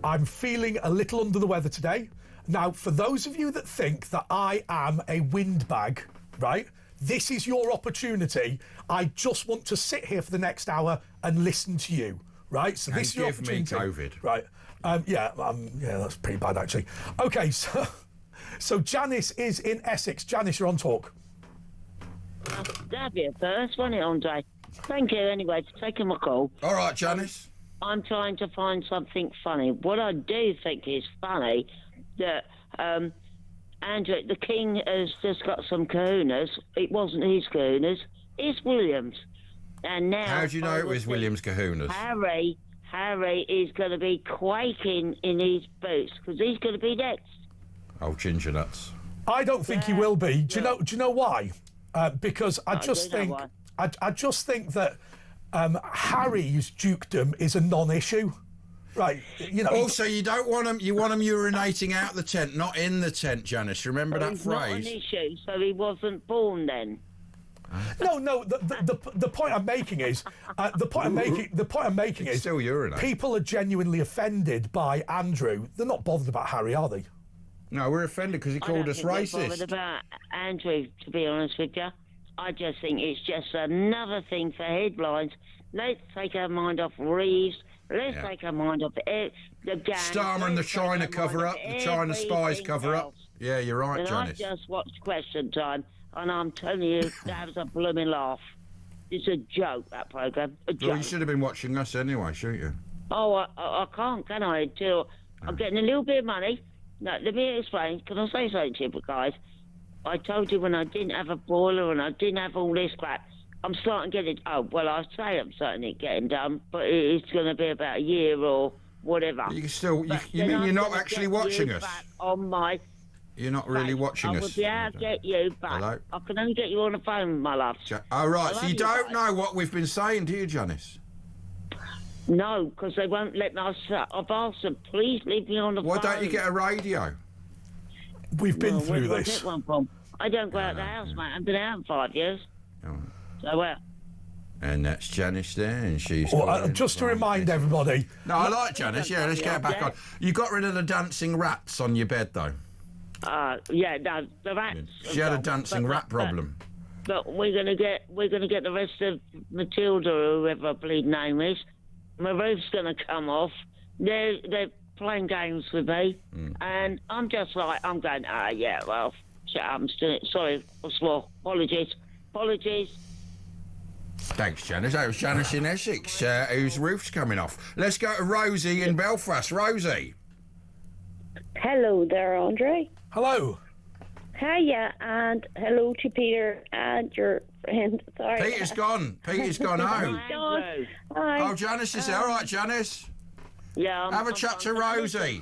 I'm feeling a little under the weather today. Now, for those of you that think that I am a windbag, right, this is your opportunity. I just want to sit here for the next hour and listen to you, right? So this is your opportunity. Give me COVID. Right. Yeah, that's pretty bad, actually. Okay, so Janice is in Essex. Janice, you're on Talk. That'd be a first, wasn't it, Andre? Thank you, anyway, for taking my call. All right, Janice. I'm trying to find something funny. What I do think is funny that Andrew, the King has just got some kahunas. It wasn't his kahunas. It's William's. And now... How do you know it was William's kahunas? Harry is going to be quaking in his boots because he's going to be next. Oh, ginger nuts. I don't think he will be. Do you know why? Because I just think that Harry's dukedom is a non-issue. Right, you know. Also, you don't want him. You want him urinating out the tent, not in the tent, Janice. Remember that it's phrase. Not an issue, so he wasn't born then. No. The point I'm making is the point I'm making is still urinate. People are genuinely offended by Andrew. They're not bothered about Harry, are they? No, we're offended because he called us racist. I'm not bothered about Andrew, to be honest with you. I just think it's just another thing for headlines. Let's take our mind off Reeves. Let's take our mind off the gang. Starmer and the China cover-up, the China spies cover-up. Yeah, you're right, Janice. I just watched Question Time, and I'm telling you, that was a blooming laugh. It's a joke, that programme. A joke. Well, you should have been watching us anyway, shouldn't you? Oh, I can't, can I, until I'm getting a little bit of money. No, let me explain. Can I say something to you, guys? I told you when I didn't have a boiler and I didn't have all this crap, I'm starting to get it. Oh, well, I say I'm starting it getting done, but it's going to be about a year or whatever. You can still. You mean you're not actually watching us? On my. You're not really watching us. I will be able to get you back. Hello? I can only get you on the phone, my love. Oh, right. So you don't know what we've been saying, do you, Janice? No, because they won't let me. I've asked them, please leave me on the phone. Why don't you get a radio? We've been through this. Get one from? I don't go out the house, mate. I've been out in 5 years. Oh. So, well. And that's Janice there, and she's... just to remind everybody... No, I like Janice, yeah, let's get back on. You got rid of the dancing rats on your bed, though. Yeah, no, the rats... She had a dancing rat problem. But we're gonna get the rest of Matilda, or whoever her bleeding name is. My roof's gonna come off. They're playing games with me, and I'm just like, I'm going, yeah, well, shut up, I'm still... Sorry, I swore. Apologies. Thanks, Janice. That was Janice in Essex, whose roof's coming off. Let's go to Rosie in Belfast. Rosie. Hello there, Andre. Hello. Hiya, and hello to Peter and your friend. Sorry. Peter's gone home. Hi. Oh, Janice is there. All right, Janice. Yeah. Have a chat to Rosie.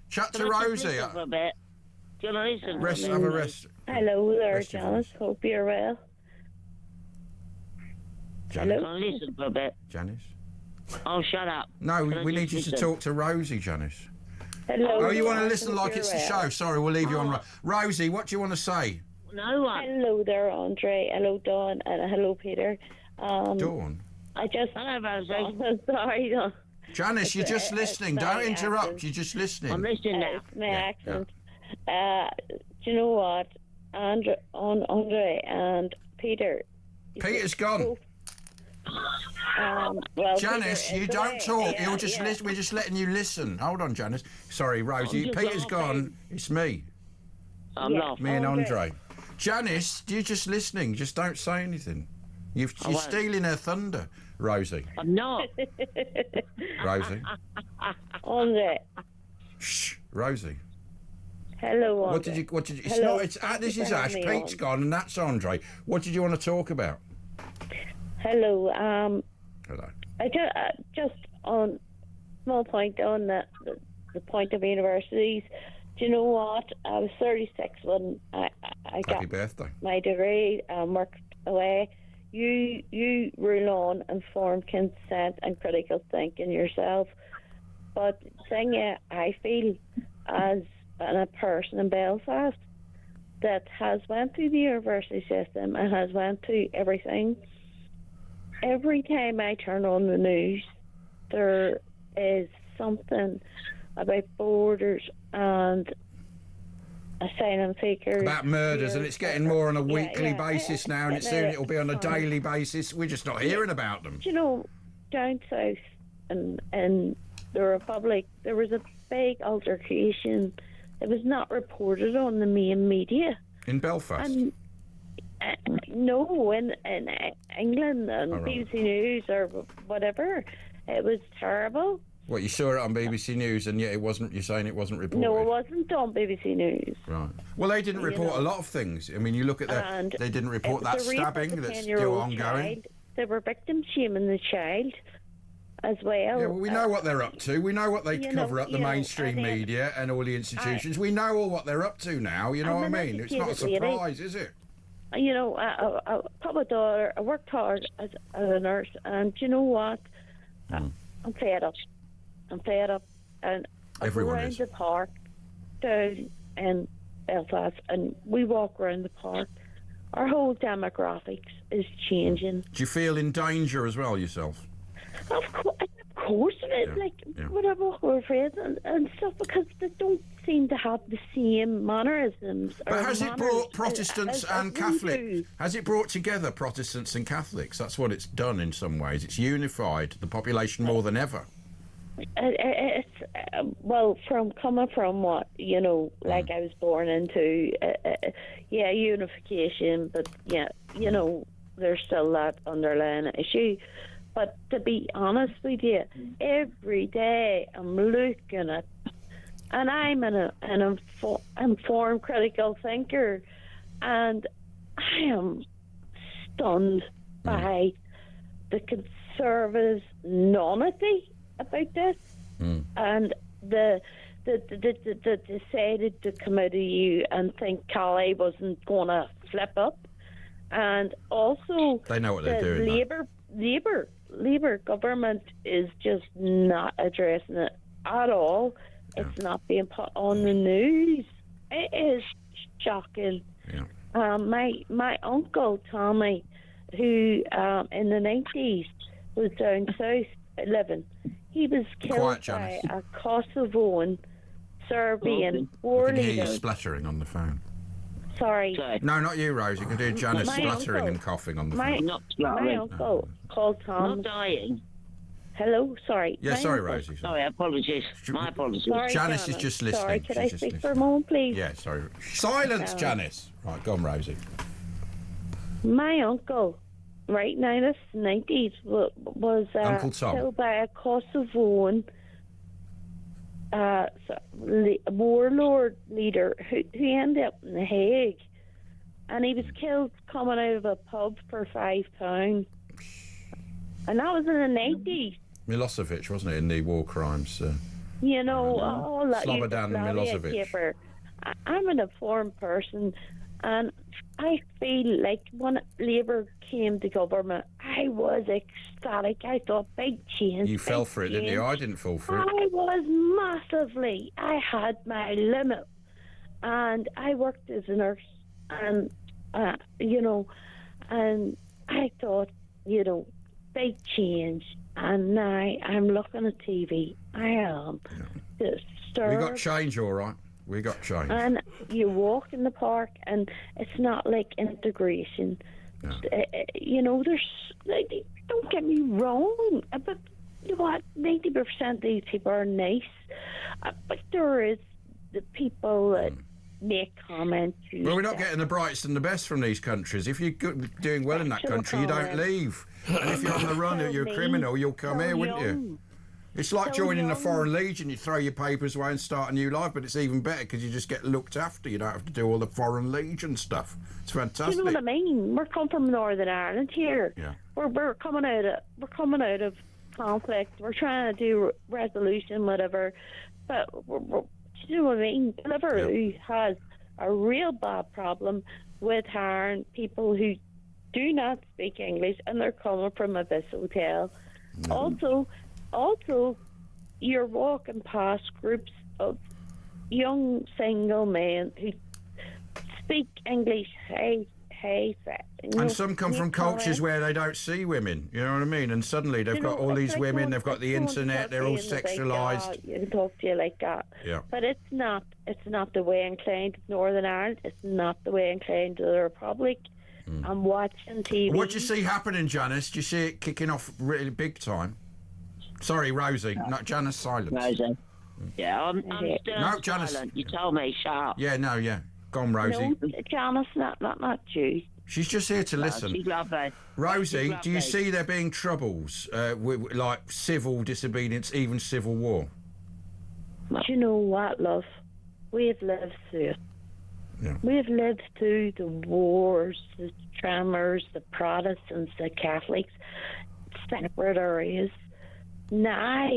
Chat to Rosie. For a bit. Do you want to listen? Rest, have a rest. Hello there, Janice. Hope you're well. Janice. Can I listen for a bit? Janice. Oh, shut up. No, we need you to talk to Rosie, Janice. Hello. Oh, you want to listen like it's the show? Sorry, we'll leave you on. Rosie, what do you want to say? No one. Hello there, Andre. Hello, Dawn, and hello, Peter. Dawn. Hello, Rosie. Oh, sorry, Dawn. Janice, you're just listening. Don't interrupt. Accent. You're just listening. I'm listening now. It's my accent. Do you know what? Andre and Peter. Peter's gone. Well, Janice, Peter you don't talk. You're just we're just letting you listen. Hold on, Janice. Sorry, Rosie. Peter's gone. It's me. I'm laughing. Me and Andre. Janice, you're just listening. Just don't say anything. You're stealing her thunder, Rosie. I'm not. Rosie. Andre. Shh, Rosie. Hello, Andre. What did you? It's Hello. not. It's this is Ash. Pete's gone, and that's Andre. What did you want to talk about? Hello. Hello. I just on small point on the point of universities. Do you know what? I was 36 when I got Happy birthday. my degree. Worked away. You rule on informed consent and critical thinking yourself. But the thing is, I feel as a person in Belfast that has went through the university system and has went through everything, every time I turn on the news, there is something about borders and asylum seekers. About murders, and it's getting more on a weekly basis now, and soon it'll be on a daily basis. We're just not hearing about them. You know, down south in the Republic, there was a big altercation. It was not reported on the main media. In Belfast? And, no, in England and BBC News or whatever. It was terrible. What, you saw it on BBC News and yet it wasn't, you're saying it wasn't reported? No, it wasn't on BBC News. Right. Well, they didn't report a lot of things. I mean, you look at they didn't report that stabbing that's still ongoing. Child. They were victim shaming the child as well. Yeah, well, we know what they're up to. We know what they cover up, the mainstream media and all the institutions. We know all what they're up to now, you know what I mean? It's not a surprise, is it? You know, I put my daughter, I worked hard as a nurse, and do you know what? I'm fed up. I'm fed up. And everyone around is. the park down in Belfast, and we walk around the park, our whole demographics is changing. Do you feel in danger as well yourself? Of course it is. Whatever, we're afraid and stuff, because they don't seem to have the same mannerisms. But has it brought Protestants and Catholics? Has it brought together Protestants and Catholics? That's what it's done in some ways. It's unified the population more than ever. It's well, coming from what, you know, like I was born into, unification, but you know, there's still that underlying issue. But to be honest with you, every day I'm looking at, and I'm an informed critical thinker, and I am stunned by the Conservatives' nullity about this, and the decided to come out of you and think Calais wasn't going to flip up, and also they know what they're doing. Labour government is just not addressing it at all. It's not being put on the news. It is shocking. My uncle Tommy, who in the 90s was down south living, he was killed by a Kosovan Serbian war leader. I can hear you spluttering on the phone. Sorry. No, not you, Rose. You can hear Janice spluttering and coughing on the phone. My uncle called Tom. Not dying. Hello, sorry. Yeah, sorry, Rosie. Sorry, apologies. My apologies. Sorry, Janice is just listening. Sorry, could I speak listening. for a moment, please? Yeah, sorry. Silence, Janice. Right, go on, Rosie. My uncle, right now, this 90s, was Uncle Tom. killed by a Kosovan warlord leader who ended up in The Hague, and he was killed coming out of a pub for £5, and that was in the 90s. Milosevic, wasn't it, in the war crimes? You know, all that. Slobodan Milosevic. Paper. I'm an informed person, and I feel like when Labour came to government, I was ecstatic. I thought, big change. You fell for it, didn't you? I didn't fall for it. I was massively. I had my limit, and I worked as a nurse, and you know, and I thought, you know, big change. And now I'm looking at TV. I am disturbed. We got change, all right. We got change. And you walk in the park, and it's not like integration. No. You know, don't get me wrong, but you know what? 90% of these people are nice, but there is the people that make comments. Well, we're not getting the brightest and the best from these countries. If you're doing well in that country, you don't leave. And if you're on the run, you're a criminal, you'll come here, wouldn't you? It's like joining the Foreign Legion. You throw your papers away and start a new life, but it's even better because you just get looked after. You don't have to do all the Foreign Legion stuff. It's fantastic. You know what I mean? We're come from Northern Ireland here. Yeah. We're coming out of conflict. We're trying to do resolution, whatever. But you know what I mean? Whoever who has a real bad problem with hiring people who do not speak English, and they're coming from a Abyss hotel. Also, you're walking past groups of young single men who speak English. And some come from cultures where they don't see women, you know what I mean? And suddenly they've got all these women, they've got the internet, they're all sexualised. You can talk to you like that. Yeah. But it's not the way inclined to Northern Ireland. It's not the way inclined to the Republic. I'm watching TV. What do you see happening, Janice? Do you see it kicking off really big time? Sorry, Rosie. No, Janice, silence. Rosie. Yeah, I'm still No, Janice. silent. You told me, shut up. Yeah, no, yeah. Go on, Rosie. No, Janice, not you. She's just here to listen. She's lovely. Rosie, She's do you lovely. see there being troubles with like civil disobedience, even civil war? Do you know what, love? We've lived through it. Yeah. We've lived through the wars, the tremors, the Protestants, the Catholics, separate areas. Now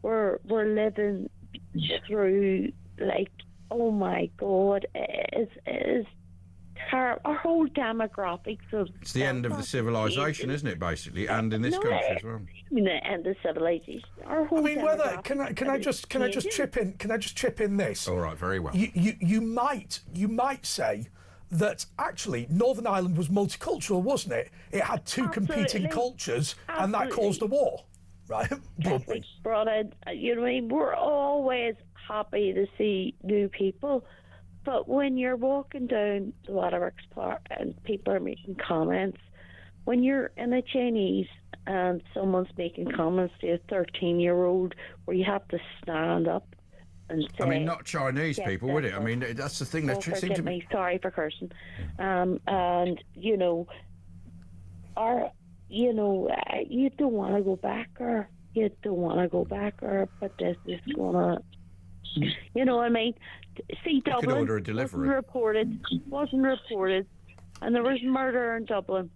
we're living through, like, oh my God, it is terrible. Our whole demographics of... It's the end of the civilization, isn't it, basically? And in this country as well. I mean, the end of civilization. Our whole Can I just chip in? Can I just chip in this? All right, very well. You might say that actually Northern Ireland was multicultural, wasn't it? It had two competing cultures, and that caused a war, right? Catholics brought in, you know what I mean? We're always happy to see new people, but when you're walking down the Waterworks Park and people are making comments, when you're in a Chinese and someone's making comments to a 13-year-old where you have to stand up and say... I mean, not Chinese people, would it? I mean, that's the thing. That seems to be... Sorry for cursing. And, you know, you don't want to go back, or you don't want to go back, or but this is gonna, you know what I mean? See, Dublin order a delivery. wasn't reported, and there was murder in Dublin.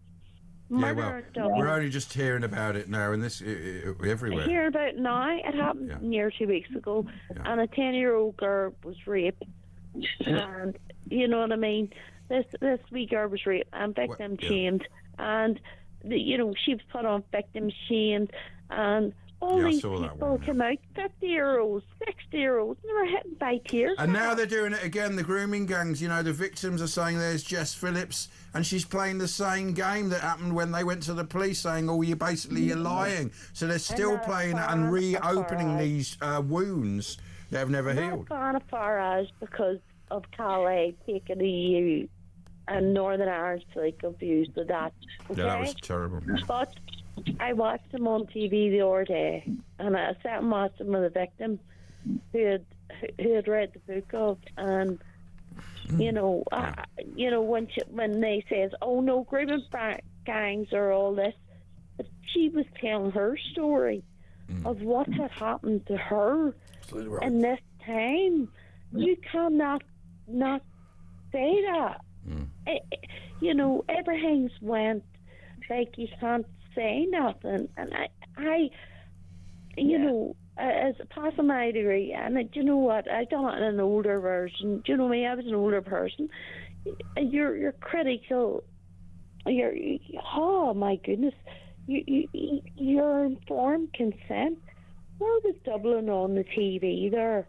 We're only just hearing about it now, and this everywhere. Hearing about it now, it happened near 2 weeks ago, and a 10-year-old girl was raped, and you know what I mean. This wee girl was raped and victim shamed, and you know, she was put on victim shamed, and all these people came out, 50-year-olds, 60-year-olds, and they were hitting by tears. And now they're doing it again, the grooming gangs. You know, the victims are saying there's Jess Phillips, and she's playing the same game that happened when they went to the police saying, oh, you're lying. So they're still playing it and reopening these wounds that have never healed. Not gone as far as because of Calais taking the EU and Northern Ireland like abused of that. Okay? Yeah, that was terrible. But I watched him on TV the other day, and I sat and watched him with a victim who had read the book of, and you know, when they says, "Oh no, grooming gangs or all this," but she was telling her story of what had happened to her in this time. You cannot not say that. You know, everything's went like you can't say nothing, and I you know, as a passing my degree, and you know what, I done it in an older version. Do you know me? I was an older person. You're critical. Oh my goodness, you're informed consent. Where was Dublin on the TV there?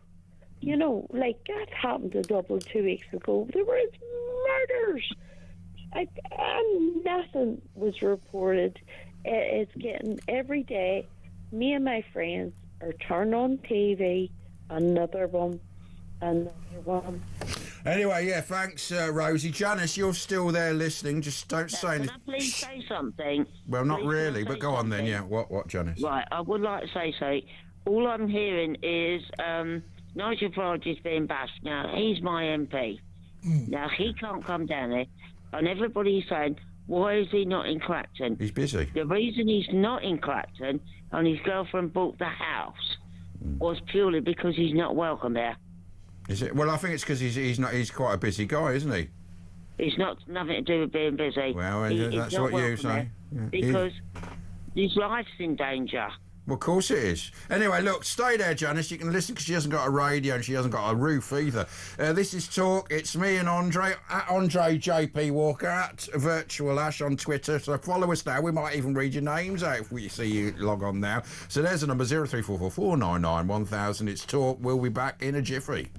You know, like that happened to Dublin 2 weeks ago. There were murders. And nothing was reported. It's getting every day. Me and my friends are turning on TV. Another one. Anyway, yeah, thanks, Rosie. Janice, you're still there listening. Just don't say anything. Can I please say something? Well, not really, but go on then. Yeah, what, Janice? Right, I would like to say so. All I'm hearing is Nigel Farage is being bashed. Now, he's my MP. Now, he can't come down there. And everybody's saying, why is he not in Clacton? He's busy. The reason he's not in Clacton and his girlfriend bought the house was purely because he's not welcome there. Is it? Well, I think it's because he's quite a busy guy, isn't he? It's nothing to do with being busy. Well, that's what you say. Yeah. Because his life's in danger. Well, of course it is. Anyway, look, stay there, Janice. You can listen because she hasn't got a radio and she hasn't got a roof either. This is Talk. It's me and Andre, at Andre JP Walker, at Virtual Ash on Twitter. So follow us now. We might even read your names out if we see you log on now. So there's the number 03444991000. It's Talk. We'll be back in a jiffy.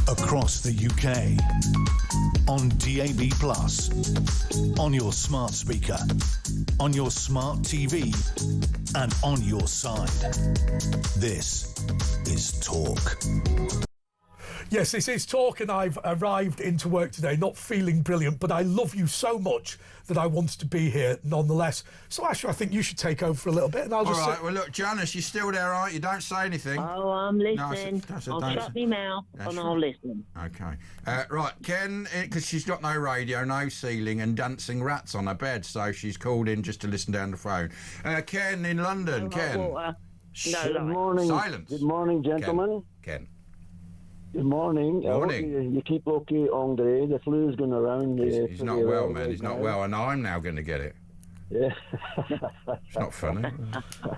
Across the UK, on DAB+, on your smart speaker, on your smart TV, and on your side. This is Talk. Yes, this is Talk, and I've arrived into work today not feeling brilliant, but I love you so much that I wanted to be here nonetheless. So, Asher, I think you should take over for a little bit, and I'll just... All right, well, look, Janice, you're still there, aren't you? Don't say anything. Oh, I'm listening. No, I'll shut me mouth and I'll listen. Okay. Right, Ken, because she's got no radio, no ceiling, and dancing rats on her bed, so she's called in just to listen down the phone. Ken in London, Ken. Good morning. Silence. Good morning, gentlemen. Ken. Good morning. Morning. You keep okay, Andre. The flu's going around. He's not well, man. He's not well, and I'm now going to get it. Yeah. It's not funny.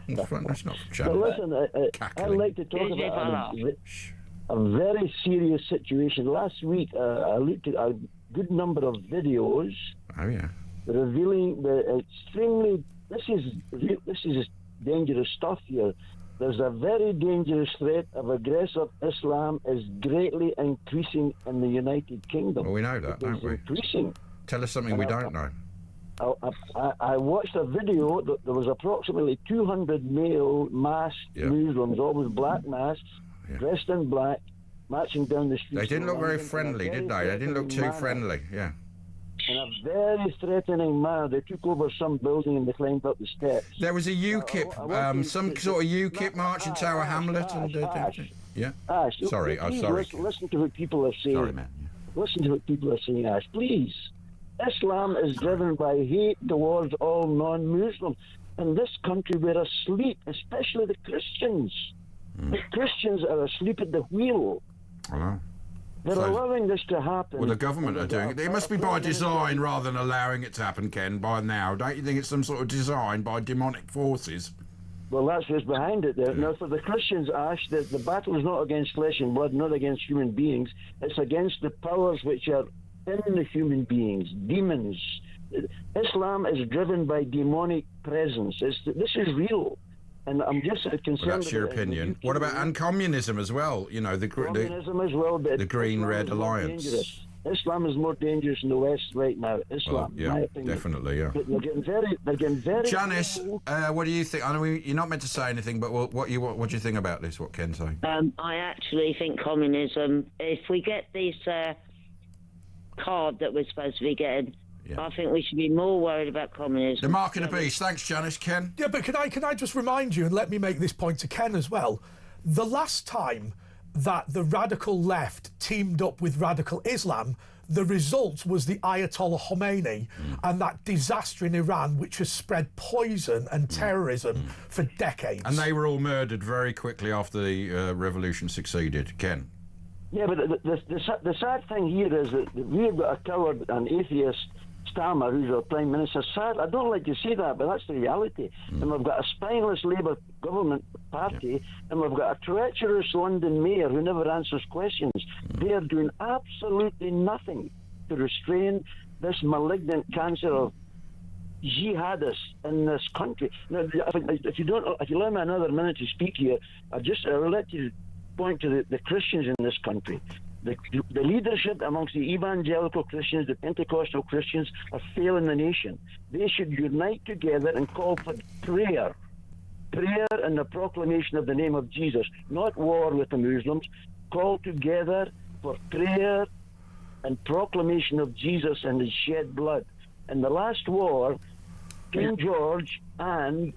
It's not But listen, I'd like to talk about a very serious situation. Last week, I looked at a good number of videos. Oh yeah. Revealing the extremely. This is dangerous stuff here. There's a very dangerous threat of aggressive Islam is greatly increasing in the United Kingdom. Well, we know that, don't we? Increasing. Tell us something we don't know. I watched a video that there was approximately 200 male masked Muslims, always black masks, dressed in black, marching down the street. They didn't look very friendly, did they? They didn't look too friendly, yeah. In a very threatening manner. They took over some building and they climbed up the steps. There was a UKIP, some sort of UKIP march in Tower Hamlet. Ash, sorry, I'm sorry. Listen to what people are saying. Sorry, man. Listen to what people are saying, Ash. Please. Islam is driven by hate towards all non-Muslims. In this country, we're asleep, especially the Christians. The Christians are asleep at the wheel. I know. They're allowing this to happen. Well, the government are doing it. It must be by design rather than allowing it to happen, Ken, by now. Don't you think it's some sort of design by demonic forces? Well, that's what's behind it there. Now, for the Christians, Ash, the battle is not against flesh and blood, not against human beings. It's against the powers which are in the human beings, demons. Islam is driven by demonic presence. This is real. And I'm just concerned. Well, that's your opinion. What about communism as well? You know, communism as well, but the Green-Red Alliance. Islam is more dangerous in the West right now. Islam, yeah, my opinion. Definitely, yeah. But they're getting very. Janice, what do you think? I know you're not meant to say anything, but what do you think about this? What Ken's saying? I actually think communism. If we get this card that we're supposed to be getting. Yeah. I think we should be more worried about communism. The mark of the beast. Thanks, Janice. Ken? Yeah, but can I just remind you, and let me make this point to Ken as well, the last time that the radical left teamed up with radical Islam, the result was the Ayatollah Khomeini and that disaster in Iran, which has spread poison and terrorism for decades. And they were all murdered very quickly after the revolution succeeded. Ken? Yeah, but the sad thing here is that we've got a coward, an atheist, Starmer, who's our Prime Minister. Sad, I don't like to say that, but that's the reality. And we've got a spineless Labour government party, and we've got a treacherous London mayor who never answers questions. They are doing absolutely nothing to restrain this malignant cancer of jihadists in this country. Now, if you allow me another minute to speak here, I'll let you point to the Christians in this country. The leadership amongst the evangelical Christians, the Pentecostal Christians, are failing the nation. They should unite together and call for prayer. Prayer and the proclamation of the name of Jesus, not war with the Muslims. Call together for prayer and proclamation of Jesus and his shed blood. In the last war, King George and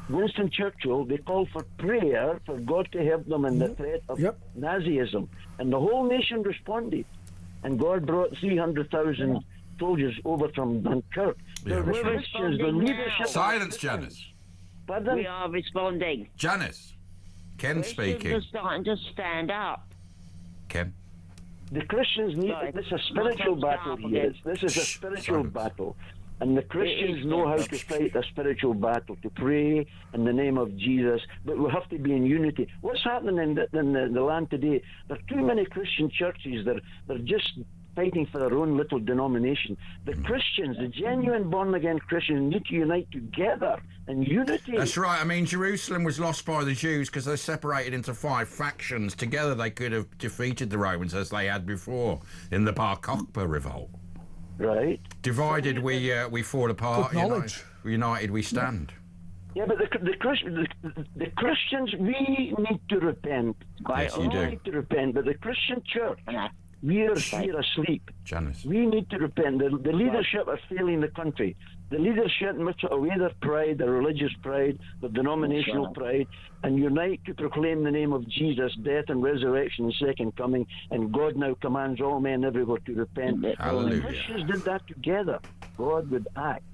Winston Churchill, they called for prayer for God to help them in the threat of Nazism. And the whole nation responded. And God brought 300,000 soldiers over from Dunkirk. Yeah, We're Christians, the leadership... Silence, Janice. Pardon? We are responding. Janice. Ken speaking. We're starting to stand up. Ken? The Christians need... This is a spiritual battle here. This is a spiritual battle. And the Christians know how to fight a spiritual battle, to pray in the name of Jesus, but we have to be in unity. What's happening in the land today? There are too many Christian churches that are just fighting for their own little denomination. The Christians, the genuine born-again Christians, need to unite together in unity. That's right. I mean, Jerusalem was lost by the Jews because they separated into 5 factions. Together they could have defeated the Romans as they had before in the Bar Kokhba revolt. Right. Divided, we fall apart. Good knowledge. United, we stand. Yeah, but the Christians, we need to repent. Yes, you do. We need to repent, but the Christian church, we are here asleep. Janice. We need to repent. The leadership are failing the country. The leadership must put away their pride, their religious pride, their denominational pride, and unite to proclaim the name of Jesus, death and resurrection and second coming. And God now commands all men everywhere to repent. Hallelujah. If the Christians did that together, God would act.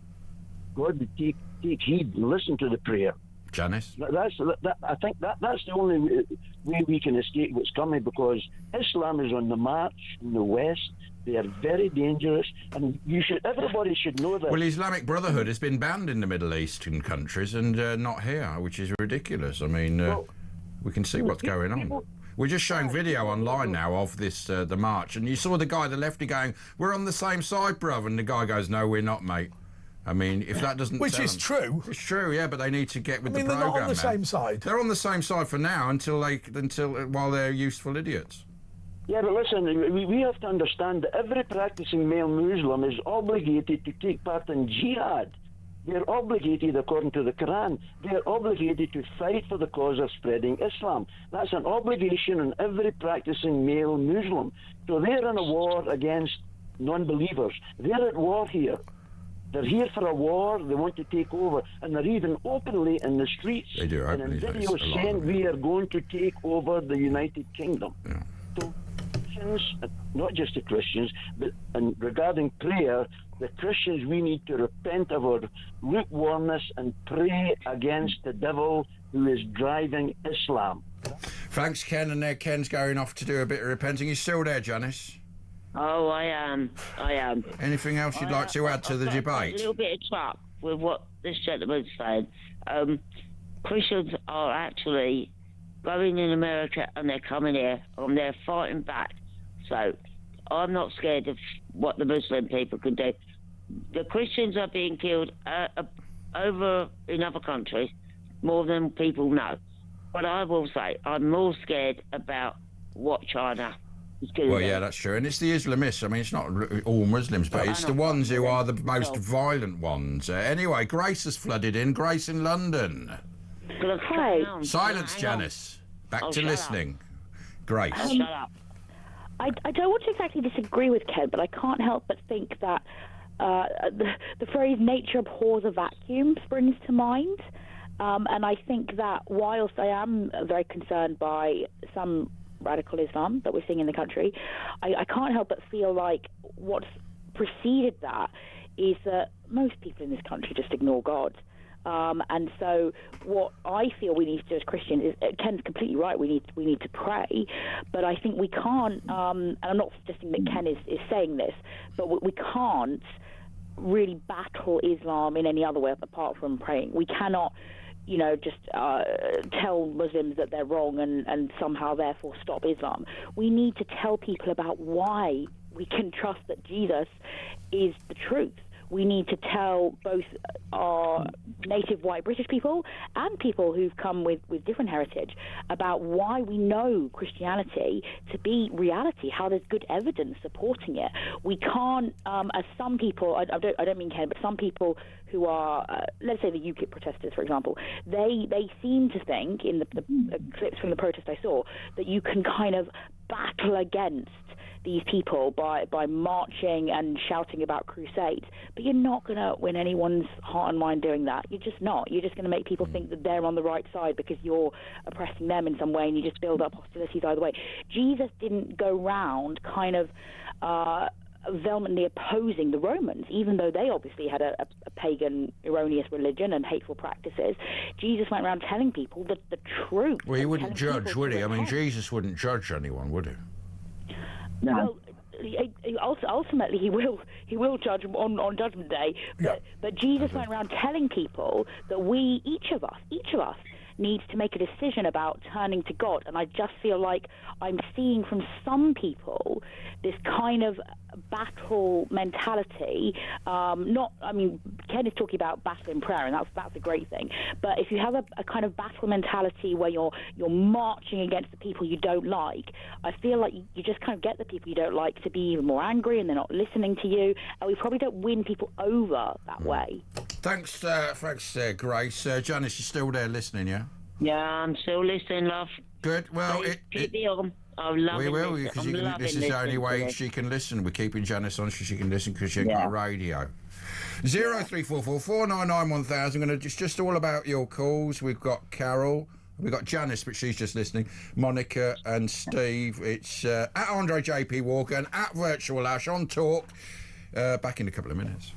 God would take heed and listen to the prayer. Janice? I think that's the only way we can escape what's coming, because Islam is on the march in the West. They are very dangerous, and everybody should know that. Well, Islamic Brotherhood has been banned in the Middle Eastern countries and not here, which is ridiculous. I mean, we can see what's going on. We're just showing video online now of this the march, and you saw the guy, the lefty, going, "We're on the same side, bruv," and the guy goes, "No, we're not, mate." I mean, if that doesn't... Which is true. It's true, yeah, but they need to get with the program. They're not on the man. same side. They're on the same side for now while they're useful idiots. Yeah, but listen, we have to understand that every practicing male Muslim is obligated to take part in jihad. They're obligated, according to the Quran, they're obligated to fight for the cause of spreading Islam. That's an obligation on every practicing male Muslim. So they're in a war against non-believers. They're at war here. They're here for a war. They want to take over, and they're even openly in the streets. They do openly. And in videos saying we are going to take over the United Kingdom. Yeah. So Christians, not just the Christians, but and regarding prayer, the Christians, we need to repent of our lukewarmness and pray against the devil who is driving Islam. Thanks, Ken. And there, Ken's going off to do a bit of repenting. He's still there, Janice? Oh, I am. Anything else you'd like to add to the debate? A little bit of truck with what this gentleman's saying. Christians are actually going in America and they're coming here and they're fighting back. So I'm not scared of what the Muslim people can do. The Christians are being killed over in other countries more than people know. But I will say I'm more scared about what China is going to do. Well, yeah, that's true. And it's the Islamists. I mean, it's not all Muslims, but it's the ones who are the most violent ones. Anyway, Grace has flooded in. Grace in London. Hi. Silence, Janice. Back to listening. Grace. Shut up. I don't want to exactly disagree with Ken, but I can't help but think that the phrase "nature abhors a vacuum" springs to mind. And I think that whilst I am very concerned by some radical Islam that we're seeing in the country, I can't help but feel like what's preceded that is that most people in this country just ignore God. And so what I feel we need to do as Christians is, Ken's completely right, we need to pray, but I think we can't, and I'm not suggesting that Ken is saying this, but we can't really battle Islam in any other way apart from praying. We cannot, just tell Muslims that they're wrong and somehow therefore stop Islam. We need to tell people about why we can trust that Jesus is the truth. We need to tell both our native white British people and people who've come with different heritage about why we know Christianity to be reality, how there's good evidence supporting it. We can't, as some people, I don't mean Ken, but some people who are, let's say the UKIP protesters, for example, they seem to think, in the clips from the protest I saw, that you can kind of battle against these people by marching and shouting about crusades, but you're not going to win anyone's heart and mind doing that. You're just not. You're just going to make people think that they're on the right side because you're oppressing them in some way, and you just build up hostilities either way. Jesus didn't go round kind of vehemently opposing the Romans, even though they obviously had a pagan, erroneous religion and hateful practices. Jesus went around telling people the truth. Well, he wouldn't judge, would he? I mean, Jesus wouldn't judge anyone, would he? No. Well, ultimately he will judge on Judgment Day. But Jesus went around telling people that each of us needs to make a decision about turning to God. And I just feel like I'm seeing from some people this kind of battle mentality. Ken is talking about battle in prayer, and that's a great thing. But if you have a kind of battle mentality where you're marching against the people you don't like, I feel like you just kind of get the people you don't like to be even more angry, and they're not listening to you, and we probably don't win people over that way. Thanks, Grace. Janice, you're still there listening, yeah? Yeah, I'm still listening, love. Good. Well, keep me on. We will, because this is the only way she can listen. We're keeping Janice on so she can listen because she ain't got a radio. 0344 499 1000. It's just all about your calls. We've got Carol, we've got Janice, but she's just listening. Monica and Steve. It's at Andre JP Walker and at Virtual Ash on Talk. Back in a couple of minutes.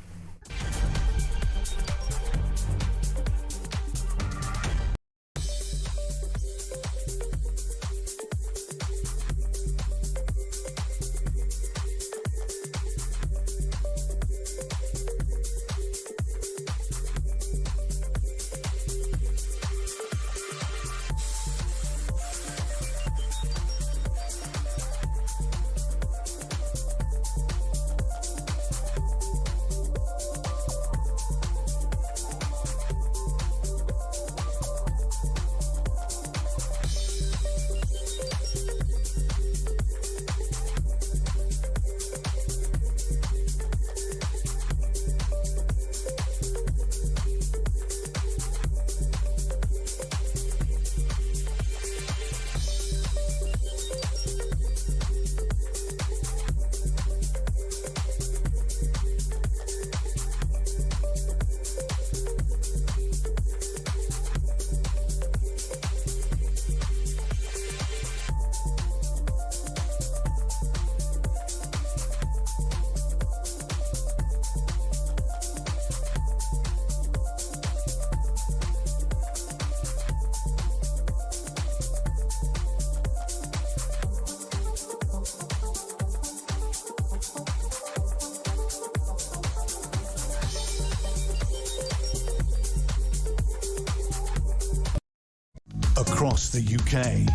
Across the UK,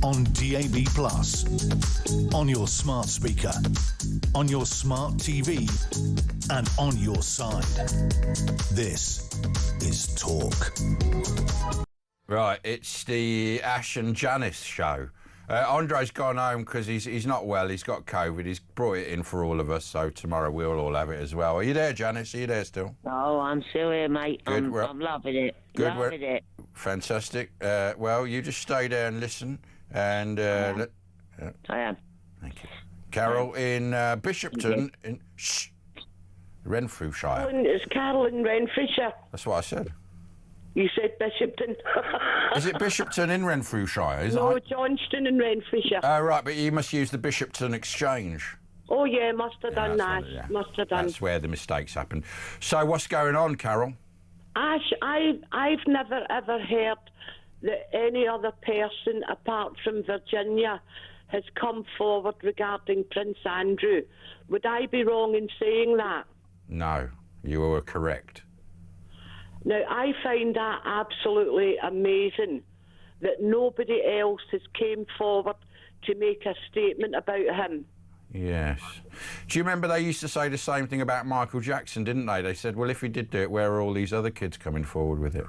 on DAB+, on your smart speaker, on your smart TV, and on your side. This is Talk. Right, it's the Ash and Janice show. Andre's gone home because he's not well. He's got COVID. He's brought it in for all of us, so tomorrow we'll all have it as well. Are you there, Janice? Are you there still? Oh, I'm still here, mate. Good. I'm loving it. Good. Loving it. Fantastic. Well, you just stay there and listen. And I am. Thank you. Carol in Bishopton, in Renfrewshire. It's Carol in Renfrewshire. That's what I said. You said Bishopton. Is it Bishopton in Renfrewshire? No, Johnston and Renfrewshire. Oh, right, but you must use the Bishopton Exchange. Oh, yeah, must have done that's that. what- yeah. Must have done. That's where the mistakes happen. So what's going on, Carol? Ash, I've never ever heard that any other person apart from Virginia has come forward regarding Prince Andrew. Would I be wrong in saying that? No, you were correct. Now, I find that absolutely amazing that nobody else has came forward to make a statement about him. Yes. Do you remember they used to say the same thing about Michael Jackson, didn't they? They said, well, if he did do it, where are all these other kids coming forward with it?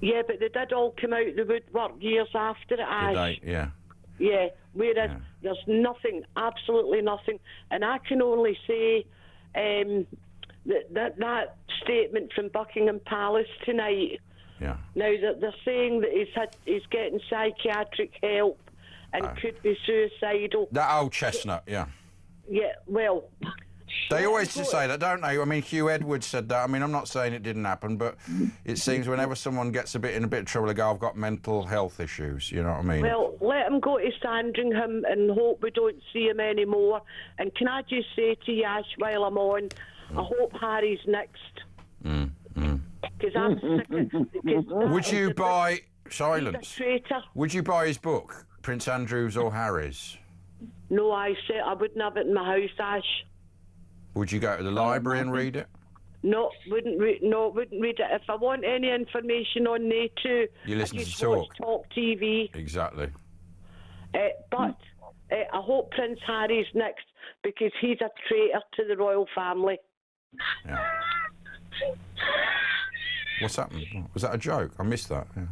Yeah, but they did all come out the woodwork years after it, Ash. Did they? Yeah. Yeah, whereas there's nothing, absolutely nothing. And I can only say that statement from Buckingham Palace tonight. Yeah. Now that they're saying that he's getting psychiatric help and could be suicidal. That old chestnut, yeah. Yeah, well. They always say that, don't they? I mean, Hugh Edwards said that. I mean, I'm not saying it didn't happen, but it seems whenever someone gets in a bit of trouble, they go, I've got mental health issues. You know what I mean? Well, let him go to Sandringham and hope we don't see him anymore. And can I just say to you, Ash, while I'm on, I hope Harry's next. Because I'm sick of... Would you buy... Silence. He's a traitor. Would you buy his book, Prince Andrew's or Harry's? No, I said I wouldn't have it in my house, Ash. Would you go to the library and read it? No, wouldn't read it. If I want any information on they too, You listen I to just Talk. watch TalkTV. Exactly. But I hope Prince Harry's next because he's a traitor to the royal family. Yeah. What's happened? Was that a joke? I missed that. Yeah.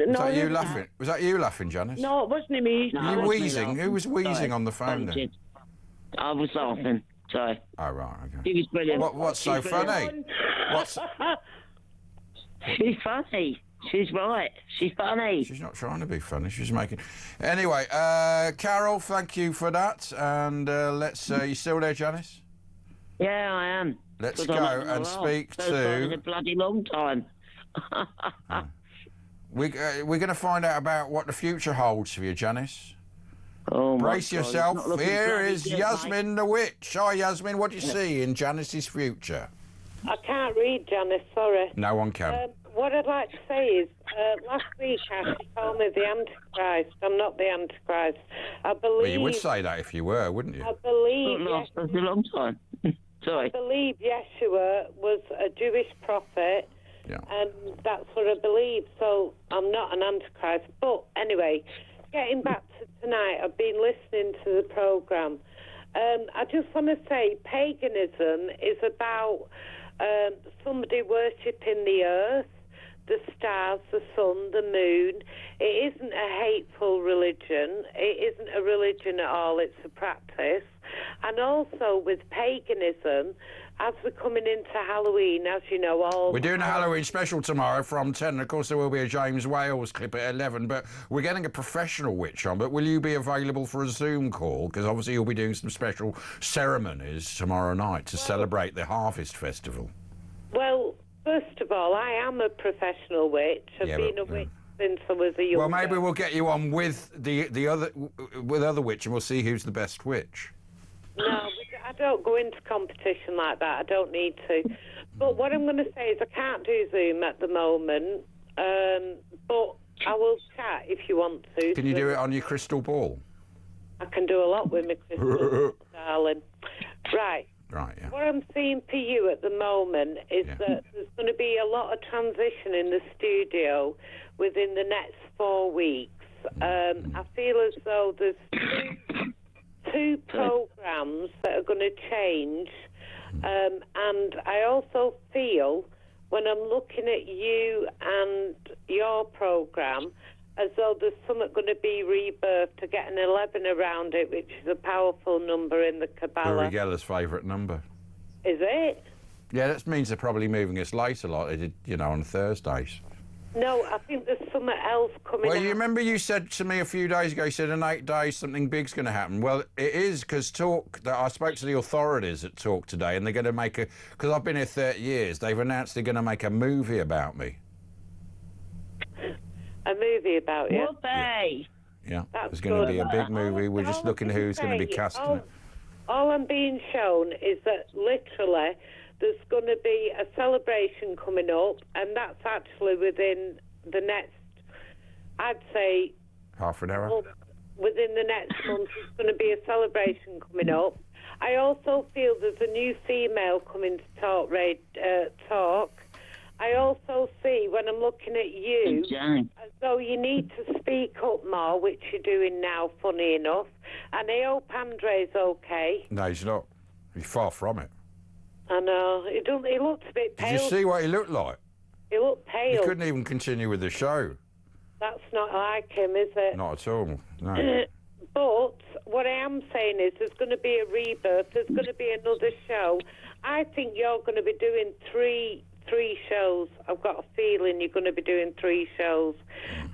Was that you laughing? Was that you laughing, Janice? No, it wasn't me. Were you wheezing? Who was wheezing on the phone then? I was laughing. Sorry. Oh, right, okay. She was brilliant. What's so funny? She's funny. She's right. She's funny. She's not trying to be funny. She's making... Anyway, Carol, thank you for that. And let's... you still there, Janice? Yeah, I am. Let's go and speak to... It's a bloody long time. We're going to find out about what the future holds for you, Janice. Oh, brace my God, yourself. Here is Yasmin the Witch. Hi, Yasmin. What do you see in Janice's future? I can't read, Janice, sorry. No one can. What I'd like to say is, last week Ashley called me the Antichrist. I'm not the Antichrist. I believe... Well, you would say that if you were, wouldn't you? I believe... That's a long time. Sorry. I believe Yeshua was a Jewish prophet, and that's what I believe. So I'm not an Antichrist. But anyway, getting back to tonight, I've been listening to the programme. I just want to say paganism is about somebody worshipping the earth, the stars, the sun, the moon. It isn't a hateful religion. It isn't a religion at all. It's a practice. And also with paganism, as we're coming into Halloween, as you know, we're doing a Halloween special tomorrow from 10. And of course, there will be a James Wales clip at 11. But we're getting a professional witch on. But will you be available for a Zoom call? Because obviously you'll be doing some special ceremonies tomorrow night to celebrate the Harvest Festival. Well, first of all, I am a professional witch. I've been a witch since I was a young Well, maybe girl. we'll get you on with the other witch, and we'll see who's the best witch. No, I don't go into competition like that. I don't need to. But what I'm going to say is I can't do Zoom at the moment, but I will chat if you want to. Can you do it on your crystal ball? I can do a lot with my crystal, darling. Right. Right, yeah. What I'm seeing for you at the moment is that there's going to be a lot of transition in the studio within the next 4 weeks. I feel as though there's two programs that are going to change, and I also feel when I'm looking at you and your program as though there's something going to be rebirthed to get an 11 around it, which is a powerful number in the Kabbalah. Uri Geller's favourite number. Is it? Yeah, that means they're probably moving us late a lot. They did, on Thursdays. No, I think there's something else coming Well, out. you remember you said to me a few days ago, you said in 8 days something big's going to happen. Well, it is, because I spoke to the authorities at Talk today, and they're going to make because I've been here 30 years, they've announced they're going to make a movie about me. a movie about you. Whoopee! Yeah, That's there's going to good. be a big movie. We're just looking at who's going to be casting it. All I'm being shown is that literally there's going to be a celebration coming up, and that's actually within the next, I'd say, Half an hour? well, within the next month, there's going to be a celebration coming up. I also feel there's a new female coming to talk. I also see, when I'm looking at you, as though you need to speak up more, which you're doing now, funny enough. And I hope Andre's okay. No, he's not. He's far from it. I know. He looked a bit pale. Did you see what he looked like? He looked pale. He couldn't even continue with the show. That's not like him, is it? Not at all, no. But what I am saying is there's going to be a rebirth. There's going to be another show. I think you're going to be doing three shows. I've got a feeling you're going to be doing 3 shows.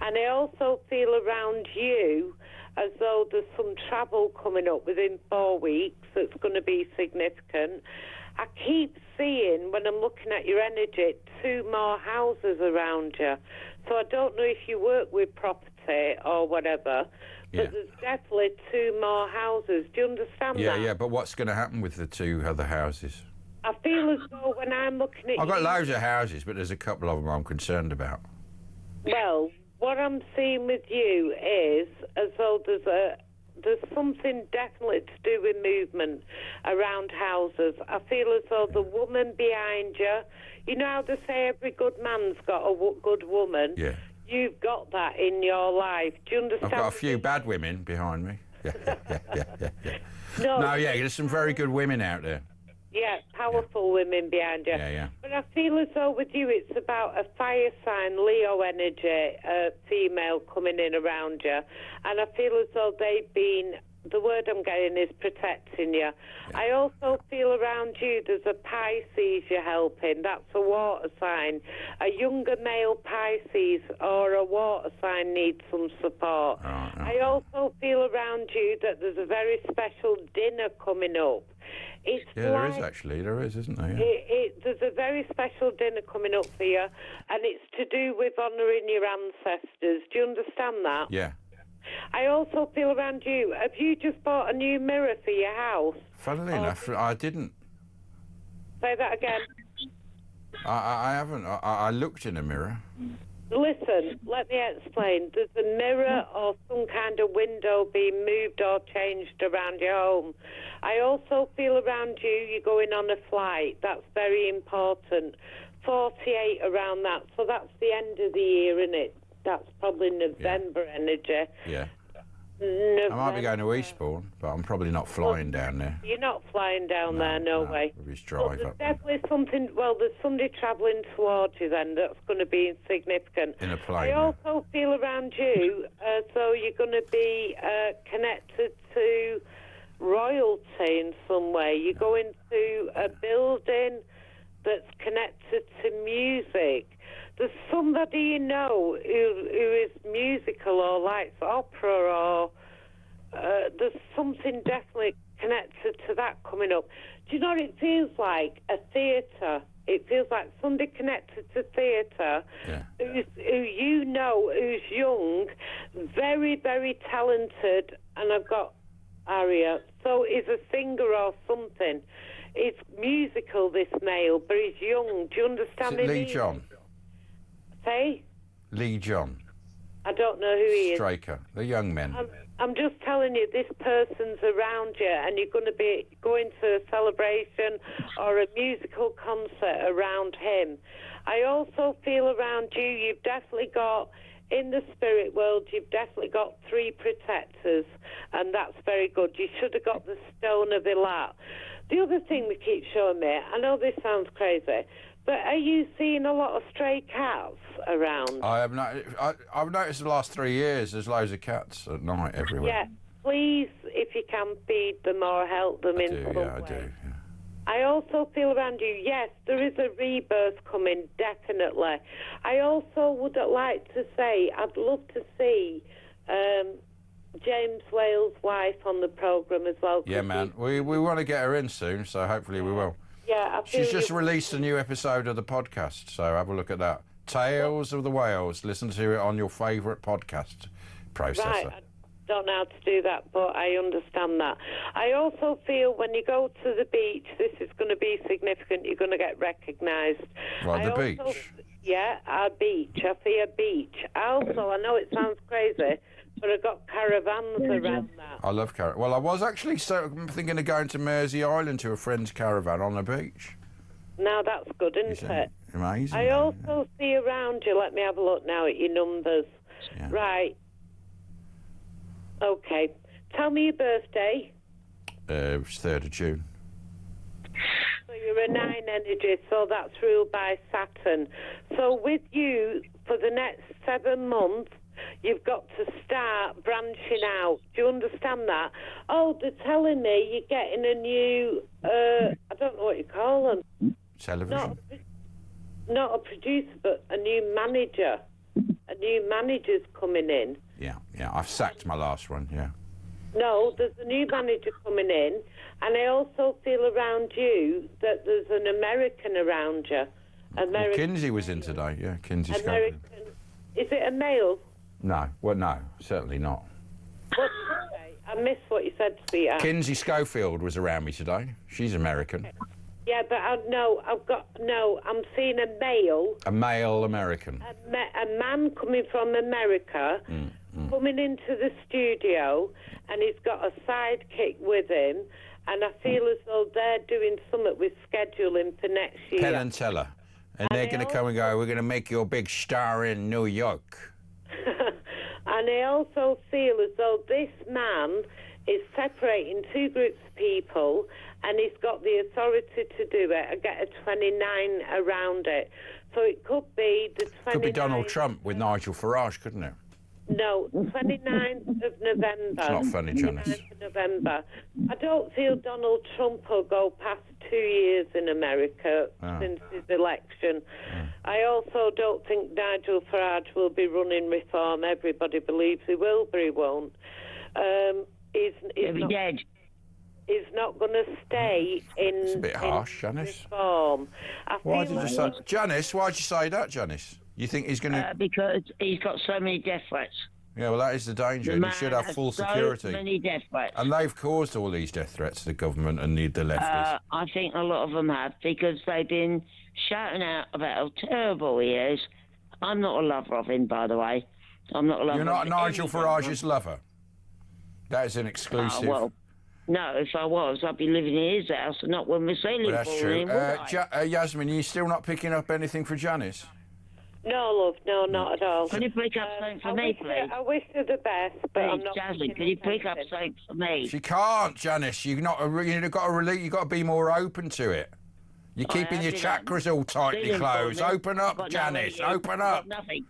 And I also feel around you as though there's some travel coming up within 4 weeks that's going to be significant. I keep seeing, when I'm looking at your energy, 2 more houses around you. So I don't know if you work with property or whatever, but there's definitely 2 more houses. Do you understand that? Yeah, but what's going to happen with the 2 other houses? I feel as though when I'm looking at I've got loads of houses, but there's a couple of them I'm concerned about. Well, what I'm seeing with you is as though there's something definitely to do with movement around houses. I feel as though the woman behind you, you know how they say every good man's got a good woman? Yeah. You've got that in your life. Do you understand? I've got a few bad women behind me. Yeah. No, There's some very good women out there. Yeah, powerful women behind you. Yeah. But I feel as though with you it's about a fire sign, Leo energy, female coming in around you. And I feel as though they've been, the word I'm getting is protecting you. Yeah. I also feel around you there's a Pisces you're helping. That's a water sign. A younger male Pisces or a water sign needs some support. I also feel around you that there's a very special dinner coming up. There is actually. There is, isn't there? Yeah. There's a very special dinner coming up for you, and it's to do with honouring your ancestors. Do you understand that? Yeah. I also feel around you. Have you just bought a new mirror for your house? Funnily enough, I didn't. Say that again. I haven't. I looked in a mirror. Listen, let me explain. There's a mirror or some kind of window being moved or changed around your home. I also feel around you're going on a flight. That's very important. 48 around that. So that's the end of the year, isn't it? That's probably November energy. Yeah. November. I might be going to Eastbourne, but I'm probably not flying down there. You're not flying down there, no way. It's drive there's up. definitely something, well, there's somebody travelling towards you then that's going to be significant. In a plane. I also feel around you, so you're going to be connected to royalty in some way. You're going to a building that's connected to music. There's somebody you know who is musical or likes opera or there's something definitely connected to that coming up. Do you know what it feels like? A theatre. It feels like somebody connected to theatre who you know, who's young, very, very talented, and I've got aria. So is a singer or something. It's musical, this male, but he's young. Do you understand Is it Lee John? Say? Lee John. I don't know who he is. Straker. The young men. I'm just telling you, this person's around you, and you're going to be going to a celebration or a musical concert around him. I also feel around you, you've definitely got, in the spirit world, you've definitely got 3 protectors, and that's very good. You should have got the Stone of Elat. The other thing they keep showing me, I know this sounds crazy, but are you seeing a lot of stray cats around? I've noticed the last 3 years there's loads of cats at night everywhere. Yeah, please, if you can, feed them or help them in some way. I do, yeah. I also feel around you, yes, there is a rebirth coming, definitely. I also would like to say, I'd love to see James Whale's wife on the programme as well. Yeah, man. We want to get her in soon, so hopefully we will. Yeah, I feel She's just released a new episode of the podcast, so have a look at that. Tales of the Whales. Listen to it on your favourite podcast processor. Right, I don't know how to do that, but I understand that. I also feel when you go to the beach, this is going to be significant, you're going to get recognised. Right, the beach? Yeah, our beach. I fear beach. Also, I know it sounds crazy, but I've got caravans around that. I love caravan. Well, I was actually thinking of going to Mersey Island to a friend's caravan on the beach. Now that's good, isn't it? Amazing. I also see around you, let me have a look now at your numbers. Yeah. Right. Okay. Tell me your birthday. It's 3rd of June. So you're a 9 energy, so that's ruled by Saturn. So with you, for the next 7 months, you've got to start branching out. Do you understand that? Oh, they're telling me you're getting a new, I don't know what you call them. Television? Not a producer, but a new manager. A new manager's coming in. Yeah. I've sacked my last one, yeah. No, there's a new manager coming in, and I also feel around you that there's an American around you. Well, Kinsey was in today, yeah. Kinsey's American. Is it a male? No, well, no, certainly not. What did you say? I missed what you said, sweetheart. Kinsey Schofield was around me today. She's American. Yeah, but I'm seeing a male. A male American. A man coming from America, coming into the studio, and he's got a sidekick with him, and I feel as though they're doing something with scheduling for next year. Penn and Teller. And they're going to come and go, we're going to make you a big star in New York. And I also feel as though this man is separating two groups of people, and he's got the authority to do it. I get a 29 around it. So it could be the 29th. Could be Donald Trump with Nigel Farage, couldn't it? No, 29th of November. It's not funny, Janice. 29th of November. I don't feel Donald Trump will go past 2 years in America since his election. I also don't think Nigel Farage will be running reform. Everybody believes he will, but he won't. He'll be dead. He's not going to stay in. It's a bit harsh, Janice. Reform. Why did you say, Janice? Why'd you say that, Janice? You think he's going to? Because he's got so many death threats. Yeah, well, that is the danger. And he should have full security. So many death threats. And they've caused all these death threats to the government and the leftists. I think a lot of them have, because they've been shouting out about how terrible he is. I'm not a lover of him, by the way. I'm not a lover. You're not Nigel Farage's lover. That is an exclusive. Well, no, if I was, I'd be living in his house and not when we're sailing. Well, that's true. Yasmin, are you still not picking up anything for Janice? No, love, no, not at all. Can you pick up something for me, please? I wish her the best, but I'm not. Jasmine, can you pick up something for me? She can't, Janice. You've got to be more open to it. You're keeping your chakras all tightly closed. Open up, Janice. Open up. Nothing.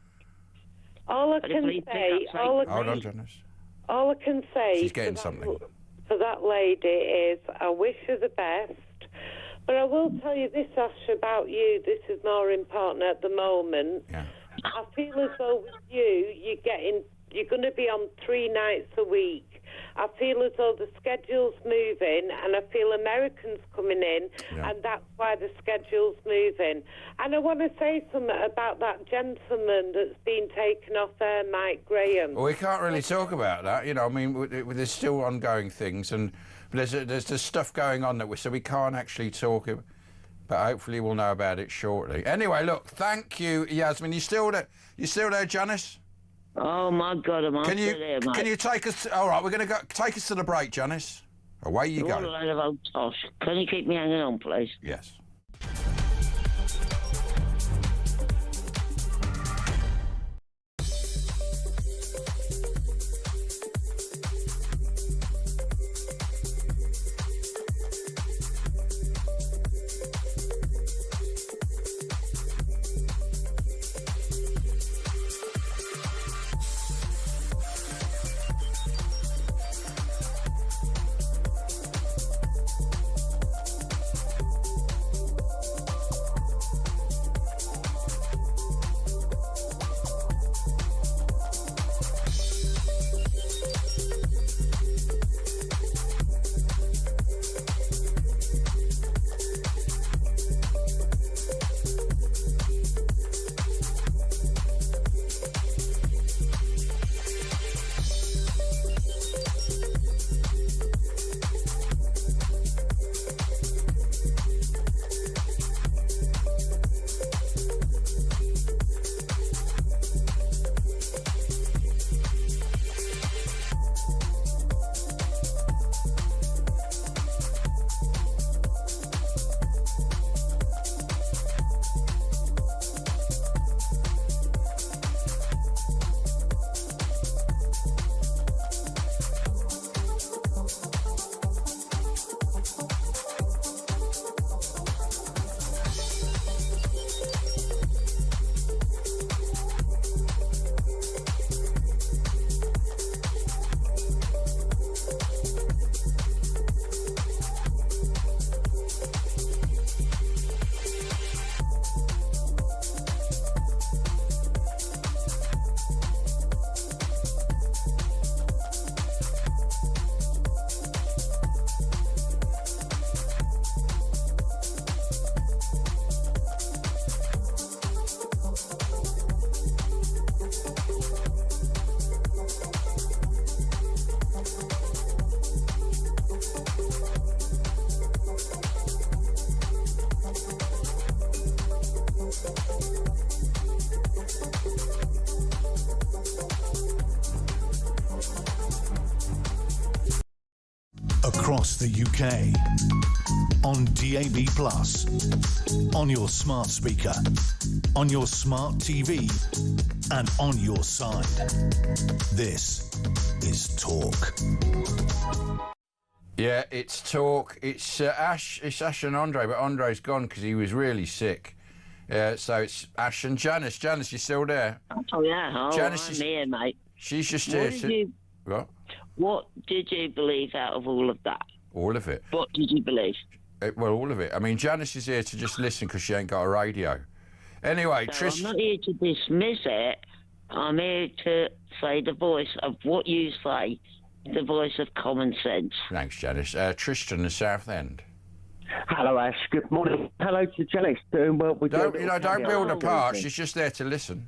All I can say. Hold on, Janice. All I can say. She's getting something. For that lady is, I wish her the best. But I will tell you this, Ash, about you. This is more important at the moment. Yeah. I feel as though with you, you're going to be on 3 nights a week. I feel as though the schedule's moving, and I feel Americans coming in, and that's why the schedule's moving. And I want to say something about that gentleman that's been taken off there, Mike Graham. Well, we can't really talk about that. You know, I mean, there's still ongoing things, and there's stuff going on so we can't actually talk. But hopefully we'll know about it shortly. Anyway, look, thank you, Yasmin. You still there, Janice? Oh my God, am I still there, mate? Can you take us? All right, we're going to go. Take us to the break, Janice. Away you go. What a load of old tosh. Can you keep me hanging on, please? Yes. across the UK. On DAB+, on your smart speaker, on your smart TV, and on your side. This is Talk. Yeah, it's Talk. It's Ash. It's Ash and Andre, but Andre's gone because he was really sick. So it's Ash and Janice. Janice, you still there? Oh yeah, Janice I'm here, mate. She's just here to... What? What did you believe out of all of that? All of it. What did you believe? Well, all of it. I mean, Janice is here to just listen because she ain't got a radio. Anyway, So I'm not here to dismiss it. I'm here to say the voice of what you say, the voice of common sense. Thanks, Janice. Tristan, the South End. Hello, Ash. Good morning. Hello to Janice. Doing well with don't build apart. She's just there to listen.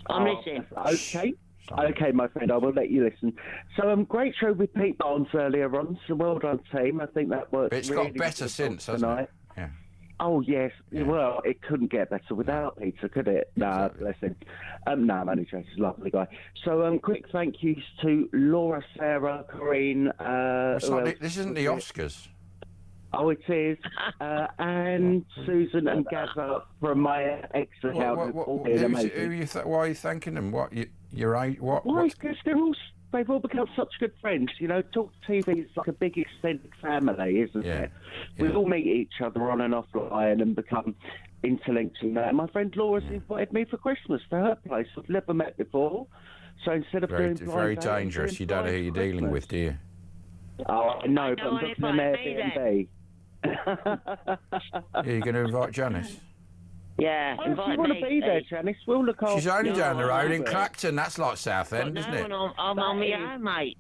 I'm listening. Okay. Okay, my friend, I will let you listen. So, great show with Pete Barnes earlier on. So, well done, team. I think that worked. It's really got better since, hasn't it? Yeah. Oh yes. Yeah. Well, it couldn't get better without Peter, could it? Nah, bless him. No, I'm only joking. He's a lovely guy. So, quick thank yous to Laura, Sarah, Corinne. This isn't the Oscars. Oh, it is. And Susan and Gazza from my ex-account. Why are you thanking them? What? Why? Because they've all become such good friends. You know, Talk TV is like a big extended family, isn't it? We all meet each other on and offline and become interlinked in that. My friend Laura's invited me for Christmas to her place. I've never met before. So instead of doing very dangerous, you don't know who you're dealing with, do you? Oh, no, but I'm just an Airbnb. You're going to invite Janice? Yeah, if you want to be there, Janice, we'll look after. She's only down the road in Clacton. That's like Southend, isn't it? I'm on my own, mate.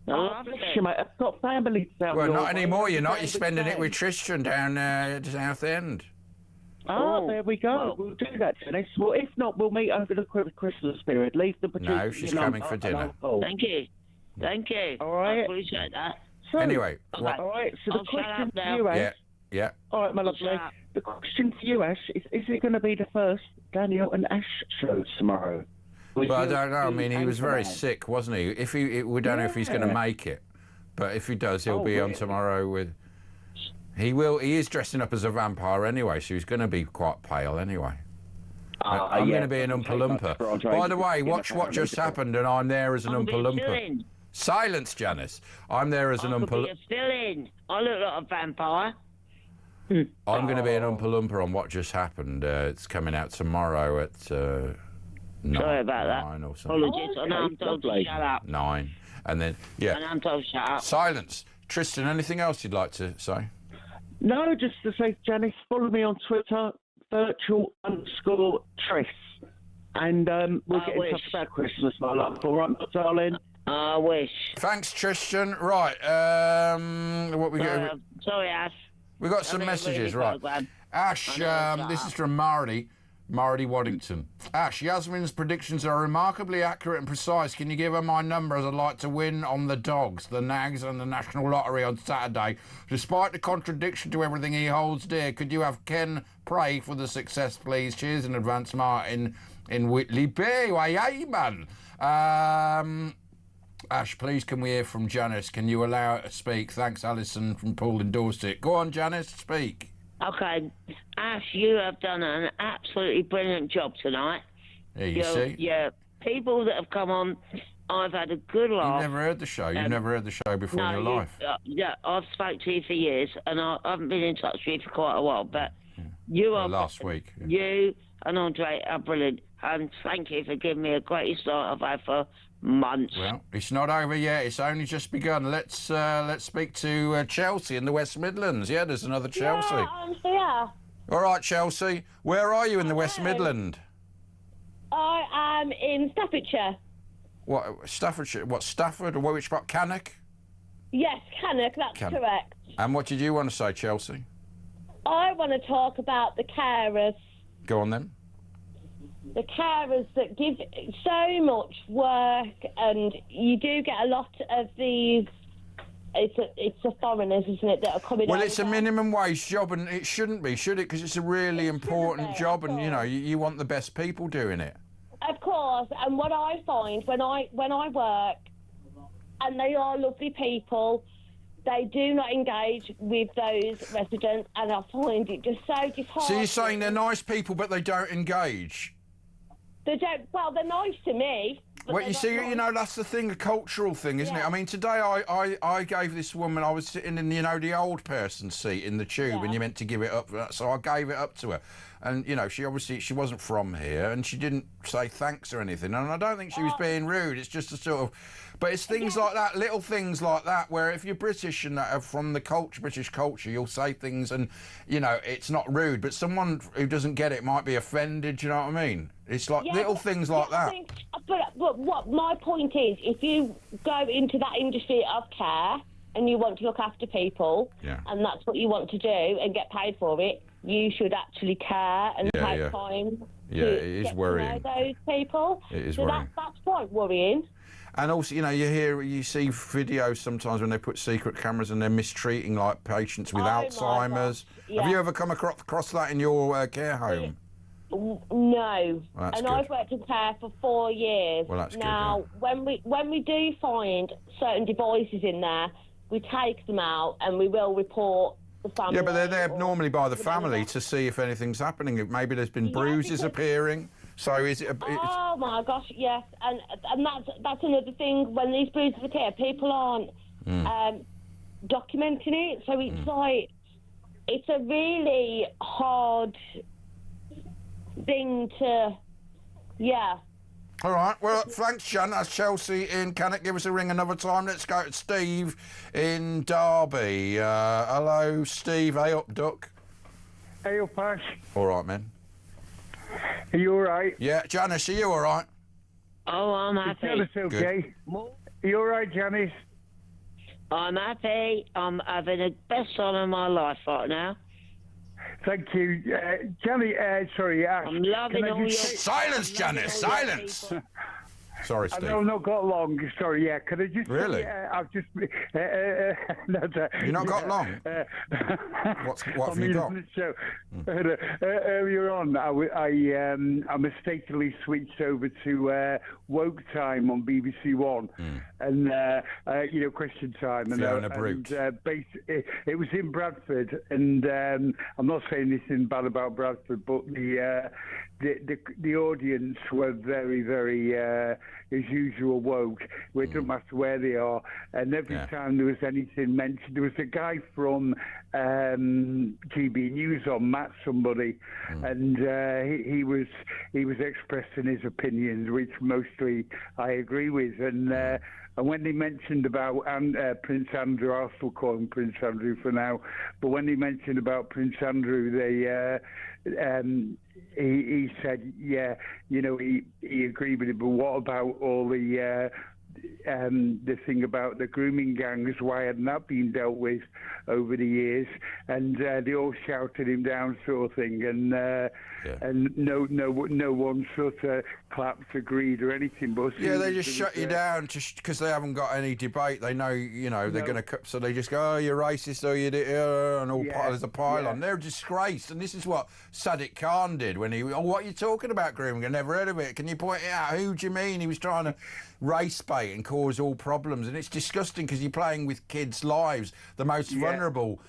Bless you, mate. I've got family down Well, not anymore. You're not. You're spending it with Tristan down to Southend. Oh, there we go. We'll do that, Janice. Well, if not, we'll meet over the Christmas period. Leave the producer. No, she's coming for dinner. Thank you. Thank you. All right. I appreciate that. So, anyway. Okay. All right, so the question for you, Ash. Yeah. All right, my lovely. The question for you, Ash, is it going to be the first Daniel and Ash show tomorrow? Well, I don't know. I mean, he was very sick, wasn't he? We don't know if he's going to make it. But if he does, he'll be on tomorrow with... He is dressing up as a vampire anyway, so he's going to be quite pale anyway. I'm going to be an Oompa Loompa. By the way, watch what just happened, and I'm there as an Oompa Loompa. Silence, Janice. I'm there as an Oompa Loompa. I'm fill-in. I look like a vampire. I'm going to be an Oompa Loompa on what just happened. It's coming out tomorrow at 9. Sorry about that. 9 or something. Apologies. I know I'm told to shut up. 9. And then, yeah. And I'm told to shut up. Silence. Tristan, anything else you'd like to say? No, just to say, Janice, follow me on Twitter, virtual_Tris. And we'll get in touch about Christmas, my love. All right, my darling? I wish. Thanks, Tristan. Right. What we got? Sorry, Ash. We got some messages, right? Ash, this is from Marty Waddington. Ash, Yasmin's predictions are remarkably accurate and precise. Can you give her my number as I'd like to win on the dogs, the nags and the National Lottery on Saturday? Despite the contradiction to everything he holds dear, could you have Ken pray for the success, please? Cheers in advance, Martin in Whitley Bay. Aye, man. Ash, please can we hear from Janice? Can you allow her to speak? Thanks, Alison from Poole in Dorset. Go on, Janice, speak. Okay. Ash, you have done an absolutely brilliant job tonight. Yeah, you see? Yeah, people that have come on, I've had a good laugh. You've never heard the show? You've never heard the show before in your life? Yeah, I've spoke to you for years, and I haven't been in touch with you for quite a while, but you are... last week. Yeah. You and Andre are brilliant, and thank you for giving me a great start I've had for months. Well, it's not over yet. It's only just begun. Let's speak to Chelsea in the West Midlands. Yeah, there's another Chelsea. Yeah, I'm here. All right, Chelsea. Where are you in the West Midland? I am in Staffordshire. What, Staffordshire? What, Stafford? Or which part? Cannock? Yes, Cannock, that's correct. And what did you want to say, Chelsea? I want to talk about the carers. Go on, then. The carers that give so much work, and you do get a lot of these... It's the foreigners, isn't it, that are coming Well, over. it's a minimum wage job, and it shouldn't be, should it? Because it's a really important job, and, you know, you want the best people doing it. Of course, and what I find when I work, and they are lovely people, They do not engage with those residents, and I find it just so disheartening. So you're saying they're nice people, but they don't engage? They don't. Well, they're nice to me. Well, you see, you know, that's the thing, a cultural thing, isn't it? I mean, today I gave this woman, I was sitting in, you know, the old person seat in the tube, and you meant to give it up, so I gave it up to her. And, you know, she wasn't from here, and she didn't say thanks or anything, and I don't think she was being rude, it's just a sort of... But it's things like that, little things like that, where if you're British and that are from the British culture, you'll say things and, you know, it's not rude, but someone who doesn't get it might be offended, do you know what I mean? It's like little things like that. But what my point is, if you go into that industry of care and you want to look after people, and that's what you want to do and get paid for it, you should actually care and take time to get to know those people. It is so worrying. That's quite worrying. And also, you know, you see videos sometimes when they put secret cameras and they're mistreating like patients with Alzheimer's. Have you ever come across that in your care home? No, That's and I've worked in care for 4 years. Well, that's now, good, when we do find certain devices in there, we take them out and we will report the family. Yeah, but they're there normally by the family to see if anything's happening. Maybe there's been bruises appearing. So is it? Oh my gosh, yes, and that's another thing. When these bruises appear, people aren't documenting it. So it's like it's a really hard thing to, All right, well, thanks, Jan. That's Chelsea in Cannock. Give us a ring another time. Let's go to Steve in Derby. Hello, Steve. Hey up, Duck. Hey up, Ash. All right, man. Are you all right? Yeah, Janice, are you all right? Oh, I'm happy. Janice, okay. Are you all right, Janice? I'm happy. I'm having the best time of my life right now. Thank you. Janice, sorry, Ash. I'm loving all your... Silence, Janice, silence! Sorry, Steve. I've not got long. Sorry, Could I just... Really? I've just... You've not got long? What have you got? Earlier on, I mistakenly switched over to Woke Time on BBC One, and you know, Question Time, and it was in Bradford, and I'm not saying anything bad about Bradford, but the audience were very, very, as usual, woke. It doesn't matter where they are, and every time there was anything mentioned, there was a guy from GB News on, Matt somebody, and he was expressing his opinions, which mostly I agree with, and when they mentioned about Prince Andrew, I'll still call him Prince Andrew for now, but when they mentioned about Prince Andrew, he said, you know, he agreed with it, but what about all the thing about the grooming gangs? Why hadn't that been dealt with over the years? And they all shouted him down, sort of thing, and no one sort of clapped, agreed, or anything. But they just shut you down because they haven't got any debate. They know, you know, they're going to, so they just go, oh, you're racist, oh, you did, and all there's a pile on. They're disgraced, and this is what Sadiq Khan did when he, what are you talking about grooming? I never heard of it. Can you point it out? Who do you mean? He was trying to race bait and cause all problems, and it's disgusting because you're playing with kids' lives, the most vulnerable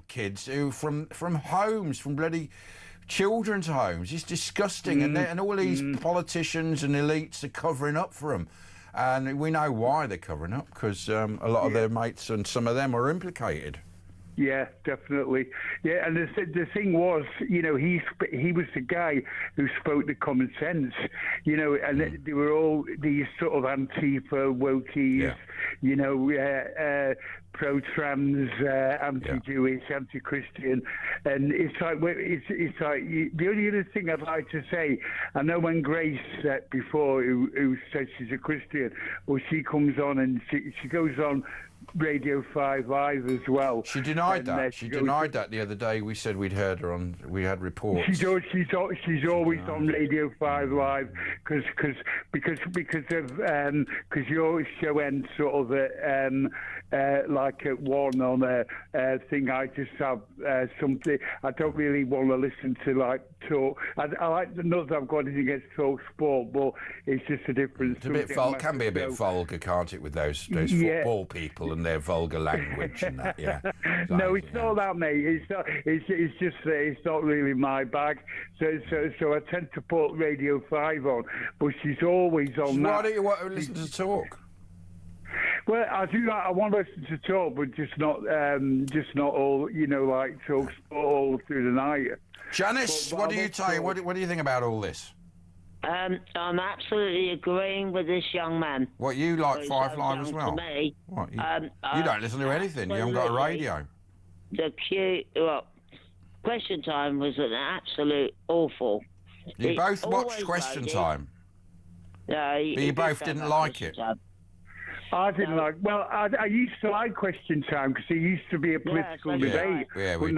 kids who from homes, from bloody children's homes. It's disgusting, and all these politicians and elites are covering up for them, and we know why they're covering up, because a lot of their mates and some of them are implicated. Yeah, definitely. Yeah, and the thing was, you know, he was the guy who spoke the common sense, you know, and they were all these sort of Antifa, wokies, you know, pro-trans, anti-Jewish, anti-Christian, and it's like the only other thing I'd like to say, I know when Grace before, who says she's a Christian, well, she comes on and she goes on Radio 5 Live as well. She denied that. She denied that the other day. We said we'd heard her on. We had reports. She's always on Radio 5 Live because your show ends sort of like at 1 on a thing. I just have something. I don't really want to listen to like talk. I like not that I've got anything against talk sport, but it's just a difference. It's a bit can be a bit vulgar, can't it, with those football people and and their vulgar language and that. Yeah. No, it's not that, mate. It's not. It's just it's not really my bag. So I tend to put Radio 5 on, but she's always on that. Why don't you want to listen to talk? Well, I do. I want to listen to talk, but just not all. Like talk all through the night. Janice, what do you say? What do you think about all this? I'm absolutely agreeing with this young man. What, you like 5 Live as well? To me, what, you don't listen to anything. You haven't got a radio. Question Time was an absolute awful. You both watched Question Time. No, but you both didn't like it. I didn't like. Well, I used to like Question Time because it used to be a political debate. Yeah, we